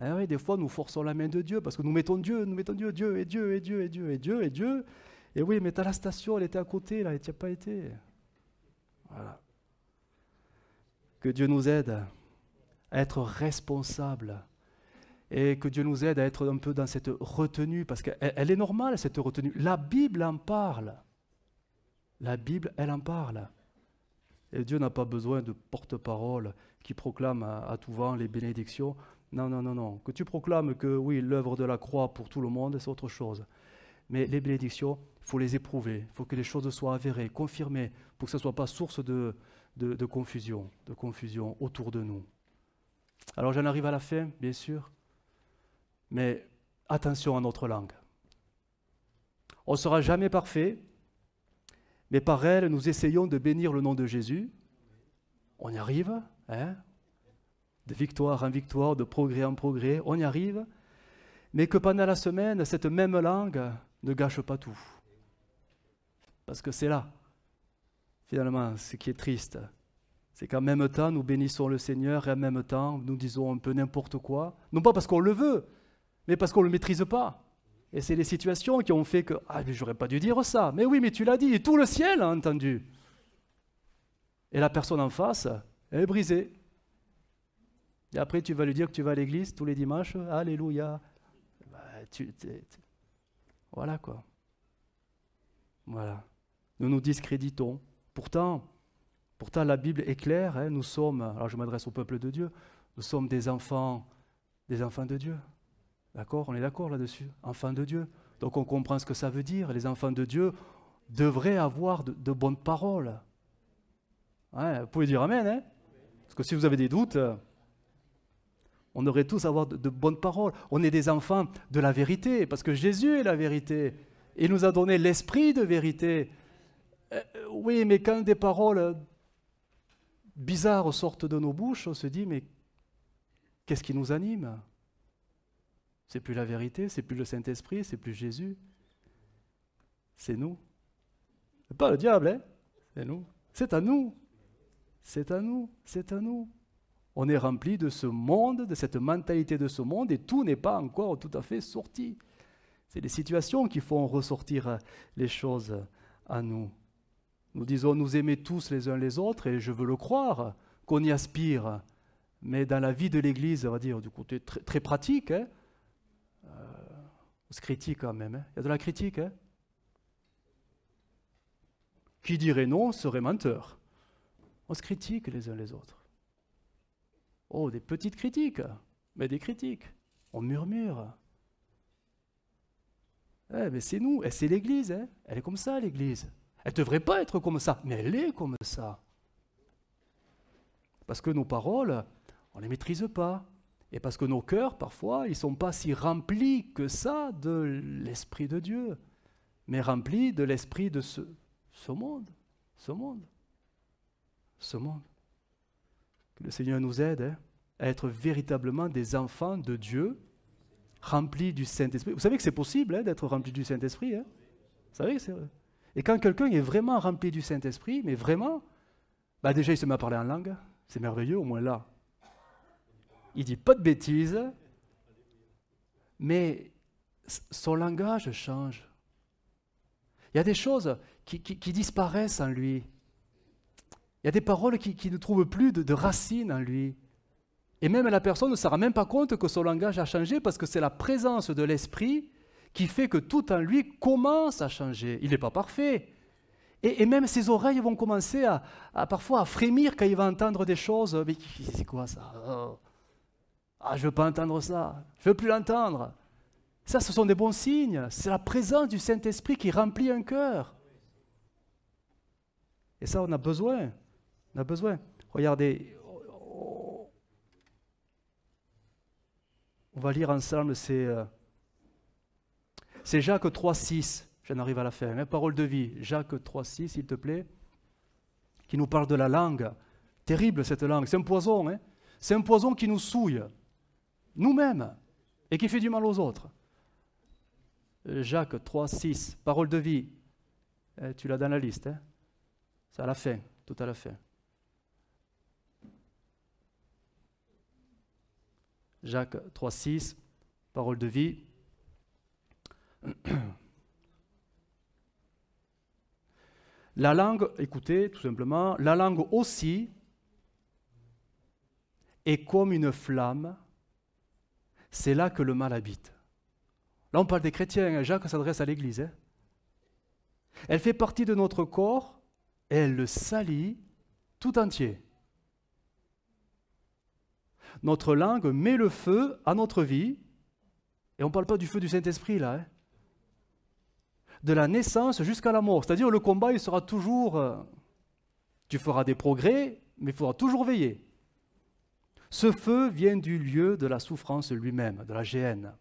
[SPEAKER 1] Eh oui, des fois, nous forçons la main de Dieu parce que nous mettons Dieu, Dieu. Et oui, mais la station, elle était à côté, là, elle n'y a pas été. Voilà. Que Dieu nous aide à être responsables et que Dieu nous aide à être un peu dans cette retenue, parce qu'elle est normale, cette retenue. La Bible en parle. La Bible, elle en parle. Et Dieu n'a pas besoin de porte-parole qui proclame à tout vent les bénédictions. Non. Que tu proclames que oui, l'œuvre de la croix pour tout le monde, c'est autre chose. Mais les bénédictions, il faut les éprouver. Il faut que les choses soient avérées, confirmées, pour que ce ne soit pas source de confusion autour de nous. Alors j'en arrive à la fin, bien sûr. Mais attention à notre langue. On ne sera jamais parfait, mais par elle, nous essayons de bénir le nom de Jésus. On y arrive, hein? De victoire en victoire, de progrès en progrès, on y arrive. Mais que pendant la semaine, cette même langue ne gâche pas tout. Parce que c'est là, finalement, ce qui est triste. C'est qu'en même temps, nous bénissons le Seigneur et en même temps, nous disons un peu n'importe quoi. Non pas parce qu'on le veut, mais parce qu'on ne le maîtrise pas. Et c'est les situations qui ont fait que « Ah, mais j'aurais pas dû dire ça. » Mais oui, mais tu l'as dit, et tout le ciel a entendu. Et la personne en face, elle est brisée. Et après, tu vas lui dire que tu vas à l'église tous les dimanches. Alléluia. Voilà quoi. Voilà. Nous nous discréditons. Pourtant, la Bible est claire, hein, nous sommes, alors je m'adresse au peuple de Dieu, nous sommes des enfants de Dieu. D'accord? On est d'accord là-dessus? Enfants de Dieu. Donc on comprend ce que ça veut dire. Les enfants de Dieu devraient avoir de bonnes paroles. Ouais, vous pouvez dire Amen, hein? Parce que si vous avez des doutes, on devrait tous avoir de bonnes paroles. On est des enfants de la vérité, parce que Jésus est la vérité. Il nous a donné l'esprit de vérité. Oui, mais quand des paroles bizarres sortent de nos bouches, on se dit, mais qu'est-ce qui nous anime? C'est plus la vérité, c'est plus le Saint-Esprit, c'est plus Jésus. C'est nous. C'est pas le diable, hein? C'est nous. C'est à nous. C'est à nous. C'est à nous. On est rempli de ce monde, de cette mentalité de ce monde, et tout n'est pas encore tout à fait sorti. C'est les situations qui font ressortir les choses à nous. Nous disons nous aimer tous les uns les autres, et je veux le croire, qu'on y aspire. Mais dans la vie de l'Église, on va dire du côté très, très pratique, hein, on se critique quand même. Hein. Il y a de la critique. Hein. Qui dirait non serait menteur. On se critique les uns les autres. Oh, des petites critiques, mais des critiques. On murmure. Mais c'est nous, et c'est l'Église. Hein. Elle est comme ça, l'Église. Elle ne devrait pas être comme ça, mais elle est comme ça. Parce que nos paroles, on ne les maîtrise pas. Et parce que nos cœurs, parfois, ils ne sont pas si remplis que ça de l'Esprit de Dieu, mais remplis de l'esprit de ce monde. Ce monde. Ce monde. Que le Seigneur nous aide hein, à être véritablement des enfants de Dieu, remplis du Saint-Esprit. Vous savez que c'est possible hein, d'être rempli du Saint-Esprit. Hein. Vous savez que c'est vrai. Et quand quelqu'un est vraiment rempli du Saint-Esprit, mais vraiment, bah déjà il se met à parler en langue, c'est merveilleux, au moins là. Il dit pas de bêtises, mais son langage change. Il y a des choses qui disparaissent en lui. Il y a des paroles qui ne trouvent plus de racines en lui. Et même la personne ne se rend même pas compte que son langage a changé parce que c'est la présence de l'Esprit qui fait que tout en lui commence à changer. Il n'est pas parfait. Et même ses oreilles vont commencer parfois à frémir quand il va entendre des choses. Mais c'est quoi ça? Je ne veux pas entendre ça. Je ne veux plus l'entendre. Ça, ce sont des bons signes. C'est la présence du Saint-Esprit qui remplit un cœur. Et ça, on a besoin. On a besoin. Regardez. On va lire ensemble, c'est Jacques 3,6. J'en arrive à la fin. Hein, parole de vie. Jacques 3,6, s'il te plaît. Qui nous parle de la langue. Terrible cette langue. C'est un poison. Hein. C'est un poison qui nous souille. Nous-mêmes. Et qui fait du mal aux autres. Jacques 3,6. Parole de vie. Tu l'as dans la liste. Hein. C'est à la fin. Tout à la fin. Jacques 3,6, parole de vie. La langue, écoutez, tout simplement, la langue aussi est comme une flamme, c'est là que le mal habite. Là, on parle des chrétiens, Jacques s'adresse à l'Église. Hein. Elle fait partie de notre corps et elle le salit tout entier. Notre langue met le feu à notre vie, et on ne parle pas du feu du Saint-Esprit là, hein. De la naissance jusqu'à la mort. C'est-à-dire le combat, il sera toujours... tu feras des progrès, mais il faudra toujours veiller. Ce feu vient du lieu de la souffrance lui-même, de la géhenne.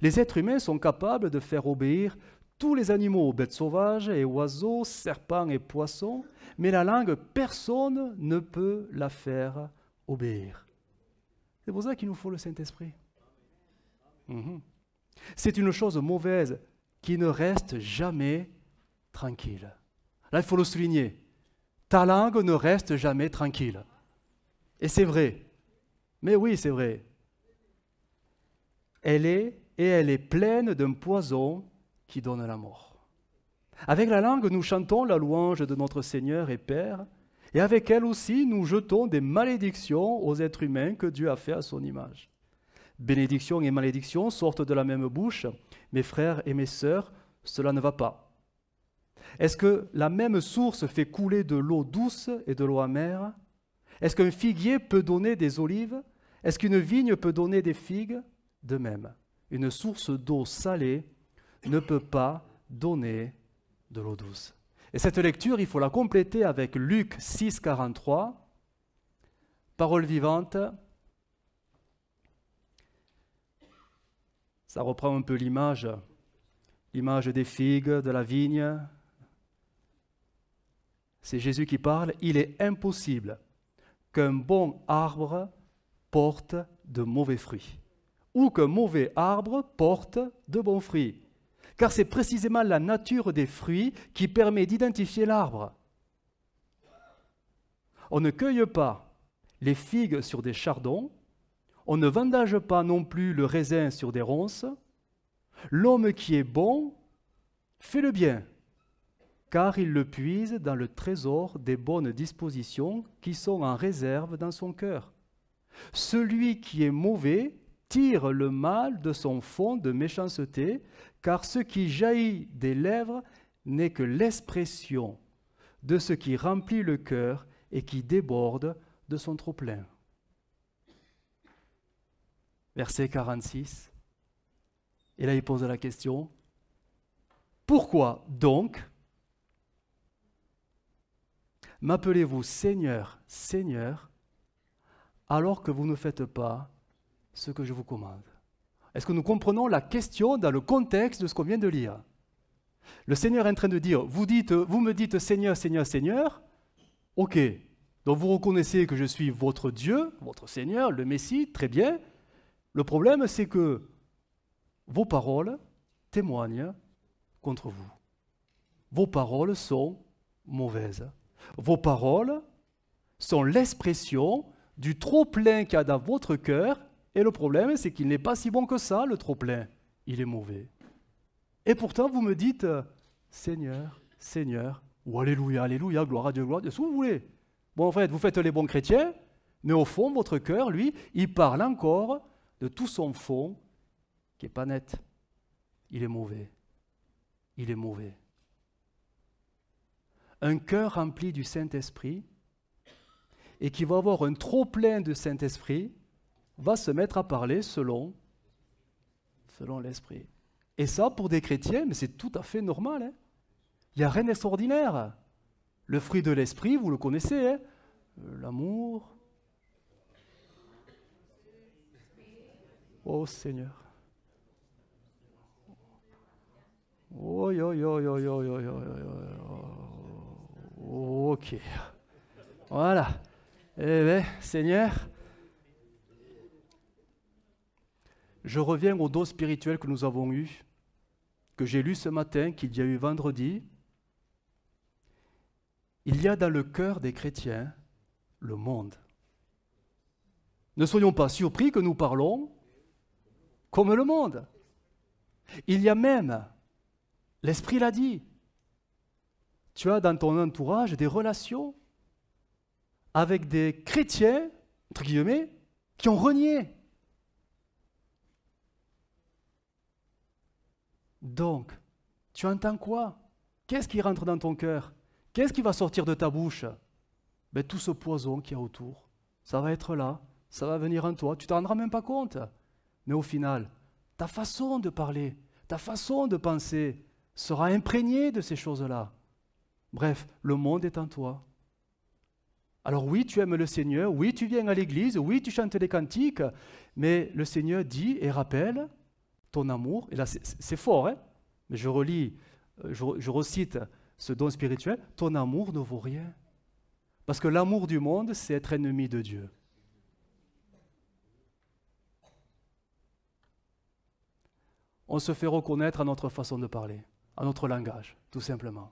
[SPEAKER 1] Les êtres humains sont capables de faire obéir tous les animaux, bêtes sauvages et oiseaux, serpents et poissons, mais la langue, personne ne peut la faire obéir. C'est pour ça qu'il nous faut le Saint-Esprit. C'est une chose mauvaise qui ne reste jamais tranquille. Là, il faut le souligner. Ta langue ne reste jamais tranquille. Et c'est vrai. Mais oui, c'est vrai. Elle est pleine d'un poison qui donne la mort. Avec la langue, nous chantons la louange de notre Seigneur et Père, et avec elle aussi, nous jetons des malédictions aux êtres humains que Dieu a fait à son image. Bénédiction et malédiction sortent de la même bouche. Mes frères et mes sœurs, cela ne va pas. Est-ce que la même source fait couler de l'eau douce et de l'eau amère? Est-ce qu'un figuier peut donner des olives? Est-ce qu'une vigne peut donner des figues? De même, une source d'eau salée ne peut pas donner de l'eau douce. Et cette lecture, il faut la compléter avec Luc 6, 43, parole vivante. Ça reprend un peu l'image des figues, de la vigne. C'est Jésus qui parle. Il est impossible qu'un bon arbre porte de mauvais fruits, ou qu'un mauvais arbre porte de bons fruits. Car c'est précisément la nature des fruits qui permet d'identifier l'arbre. On ne cueille pas les figues sur des chardons, on ne vendage pas non plus le raisin sur des ronces. L'homme qui est bon fait le bien, car il le puise dans le trésor des bonnes dispositions qui sont en réserve dans son cœur. Celui qui est mauvais tire le mal de son fond de méchanceté, car ce qui jaillit des lèvres n'est que l'expression de ce qui remplit le cœur et qui déborde de son trop-plein. Verset 46. Et là, il pose la question, pourquoi donc m'appelez-vous Seigneur, Seigneur, alors que vous ne faites pas ce que je vous commande? Est-ce que nous comprenons la question dans le contexte de ce qu'on vient de lire? Le Seigneur est en train de dire, vous me dites Seigneur, Seigneur, Seigneur, ok, donc vous reconnaissez que je suis votre Dieu, votre Seigneur, le Messie, très bien. Le problème, c'est que vos paroles témoignent contre vous. Vos paroles sont mauvaises. Vos paroles sont l'expression du trop-plein qu'il y a dans votre cœur, et le problème, c'est qu'il n'est pas si bon que ça, le trop-plein. Il est mauvais. Et pourtant, vous me dites Seigneur, Seigneur, ou Alléluia, Alléluia, gloire à Dieu, ce que vous voulez. Bon, en fait, vous faites les bons chrétiens, mais au fond, votre cœur, lui, il parle encore de tout son fond qui n'est pas net. Il est mauvais. Il est mauvais. Un cœur rempli du Saint-Esprit et qui va avoir un trop-plein de Saint-Esprit va se mettre à parler selon l'Esprit. Et ça, pour des chrétiens, mais c'est tout à fait normal. Hein. Il n'y a rien d'extraordinaire. Le fruit de l'Esprit, vous le connaissez, hein. L'amour. Oh Seigneur. Oh, yo, yo, yo, yo, yo, yo, yo. Ok. Voilà. Eh bien, Seigneur, je reviens au don spirituel que nous avons eu, que j'ai lu ce matin, qu'il y a eu vendredi. Il y a dans le cœur des chrétiens le monde. Ne soyons pas surpris que nous parlons comme le monde. Il y a même, l'Esprit l'a dit, tu as dans ton entourage des relations avec des chrétiens, entre guillemets, qui ont renié. Donc, tu entends quoi? Qu'est-ce qui rentre dans ton cœur? Qu'est-ce qui va sortir de ta bouche? Ben, tout ce poison qu'il y a autour, ça va être là, ça va venir en toi, tu ne t'en rendras même pas compte. Mais au final, ta façon de parler, ta façon de penser sera imprégnée de ces choses-là. Bref, le monde est en toi. Alors oui, tu aimes le Seigneur, oui, tu viens à l'église, oui, tu chantes les cantiques, mais le Seigneur dit et rappelle ton amour, et là c'est fort, hein, mais je recite ce don spirituel, ton amour ne vaut rien. Parce que l'amour du monde, c'est être ennemi de Dieu. On se fait reconnaître à notre façon de parler, à notre langage, tout simplement.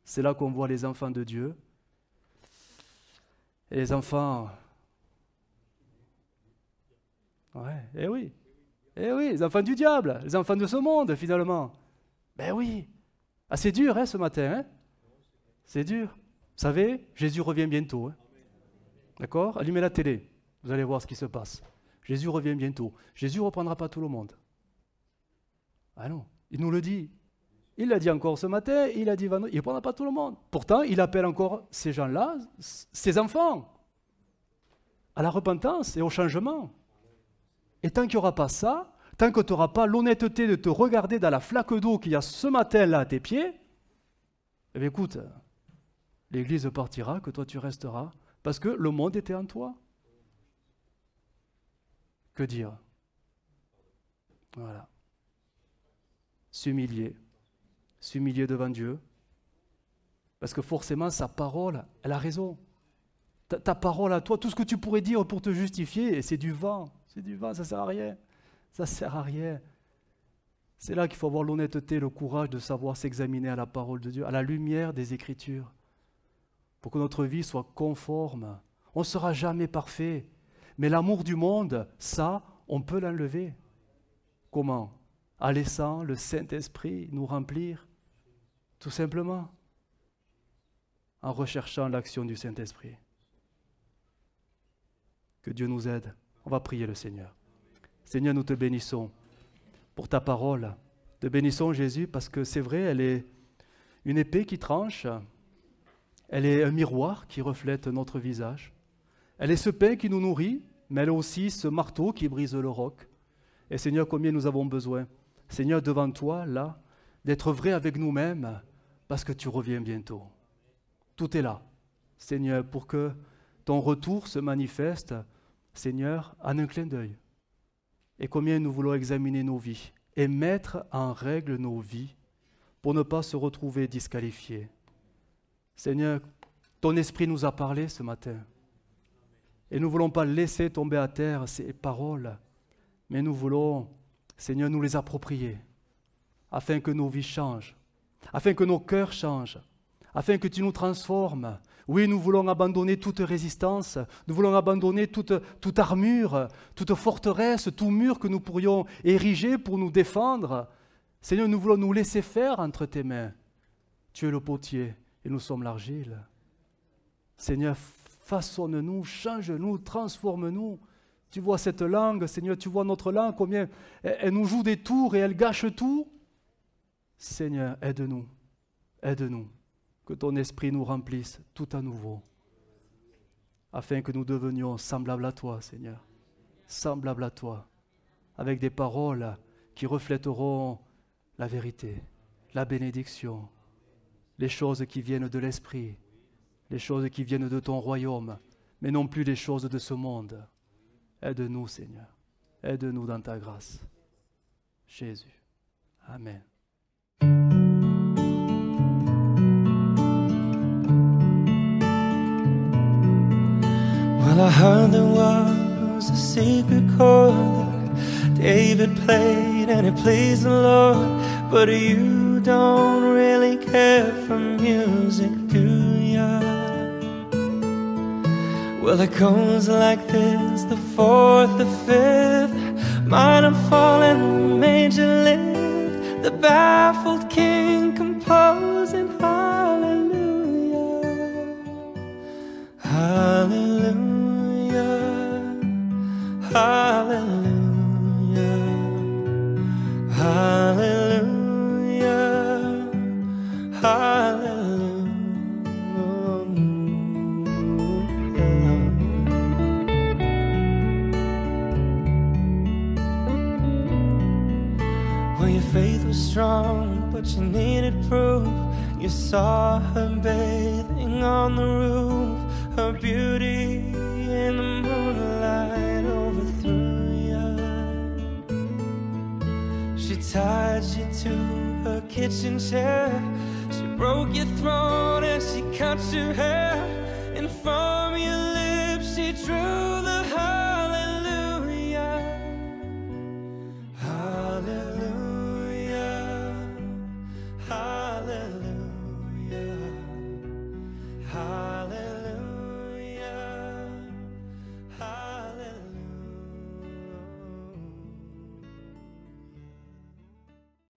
[SPEAKER 1] C'est là qu'on voit les enfants de Dieu. Et les enfants... Ouais, eh oui, les enfants du diable, les enfants de ce monde, finalement. Ben oui. Ah, c'est dur, hein, ce matin, hein? C'est dur. Vous savez, Jésus revient bientôt. Hein? D'accord? Allumez la télé, vous allez voir ce qui se passe. Jésus revient bientôt. Jésus ne reprendra pas tout le monde. Ah non, il nous le dit. Il l'a dit encore ce matin, il a dit vendredi, il ne répondra pas à tout le monde. Pourtant, il appelle encore ces gens-là, ses enfants, à la repentance et au changement. Et tant qu'il n'y aura pas ça, tant que tu n'auras pas l'honnêteté de te regarder dans la flaque d'eau qu'il y a ce matin-là à tes pieds, eh bien écoute, l'Église partira, que toi tu resteras, parce que le monde était en toi. Que dire? Voilà. S'humilier devant Dieu, parce que forcément sa parole, elle a raison. Ta parole à toi, tout ce que tu pourrais dire pour te justifier, c'est du vent, ça ne sert à rien, ça sert à rien. C'est là qu'il faut avoir l'honnêteté, le courage de savoir s'examiner à la parole de Dieu, à la lumière des Écritures, pour que notre vie soit conforme. On ne sera jamais parfait, mais l'amour du monde, ça, on peut l'enlever. Comment? En laissant le Saint-Esprit nous remplir, tout simplement, en recherchant l'action du Saint-Esprit. Que Dieu nous aide. On va prier le Seigneur. Seigneur, nous te bénissons pour ta parole. Te bénissons, Jésus, parce que c'est vrai, elle est une épée qui tranche, elle est un miroir qui reflète notre visage, elle est ce pain qui nous nourrit, mais elle est aussi ce marteau qui brise le roc. Et Seigneur, combien nous avons besoin, Seigneur, devant toi, là, d'être vrai avec nous-mêmes, parce que tu reviens bientôt. Tout est là, Seigneur, pour que ton retour se manifeste, Seigneur, en un clin d'œil. Et combien nous voulons examiner nos vies et mettre en règle nos vies pour ne pas se retrouver disqualifiés. Seigneur, ton esprit nous a parlé ce matin. Et nous ne voulons pas laisser tomber à terre ces paroles, mais nous voulons, Seigneur, nous les approprier, afin que nos vies changent, afin que nos cœurs changent, afin que tu nous transformes. Oui, nous voulons abandonner toute résistance, nous voulons abandonner toute armure, toute forteresse, tout mur que nous pourrions ériger pour nous défendre. Seigneur, nous voulons nous laisser faire entre tes mains. Tu es le potier et nous sommes l'argile. Seigneur, façonne-nous, change-nous, transforme-nous. Tu vois cette langue, Seigneur, tu vois notre langue, combien elle nous joue des tours et elle gâche tout. Seigneur, aide-nous, aide-nous. Que ton esprit nous remplisse tout à nouveau, afin que nous devenions semblables à toi, Seigneur, semblables à toi, avec des paroles qui reflèteront la vérité, la bénédiction, les choses qui viennent de l'esprit, les choses qui viennent de ton royaume, mais non plus les choses de ce monde. Aide-nous, Seigneur, aide-nous dans ta grâce. Jésus. Amen.
[SPEAKER 2] Well, I heard there was a secret chord that David played and it pleased the Lord. But you don't really care for music, do ya? Well, it goes like this, the fourth, the fifth, minor fall and major lift, the baffled king composing hallelujah, hallelujah. Hallelujah, hallelujah, hallelujah. Well, your faith was strong, but you needed proof. You saw her bathing on the roof, her beauty in the moonlight overthrew you. She tied you to her kitchen chair, she broke your throat and she cut your hair, and from your lips she drew the hallelujah, hallelujah, hallelujah.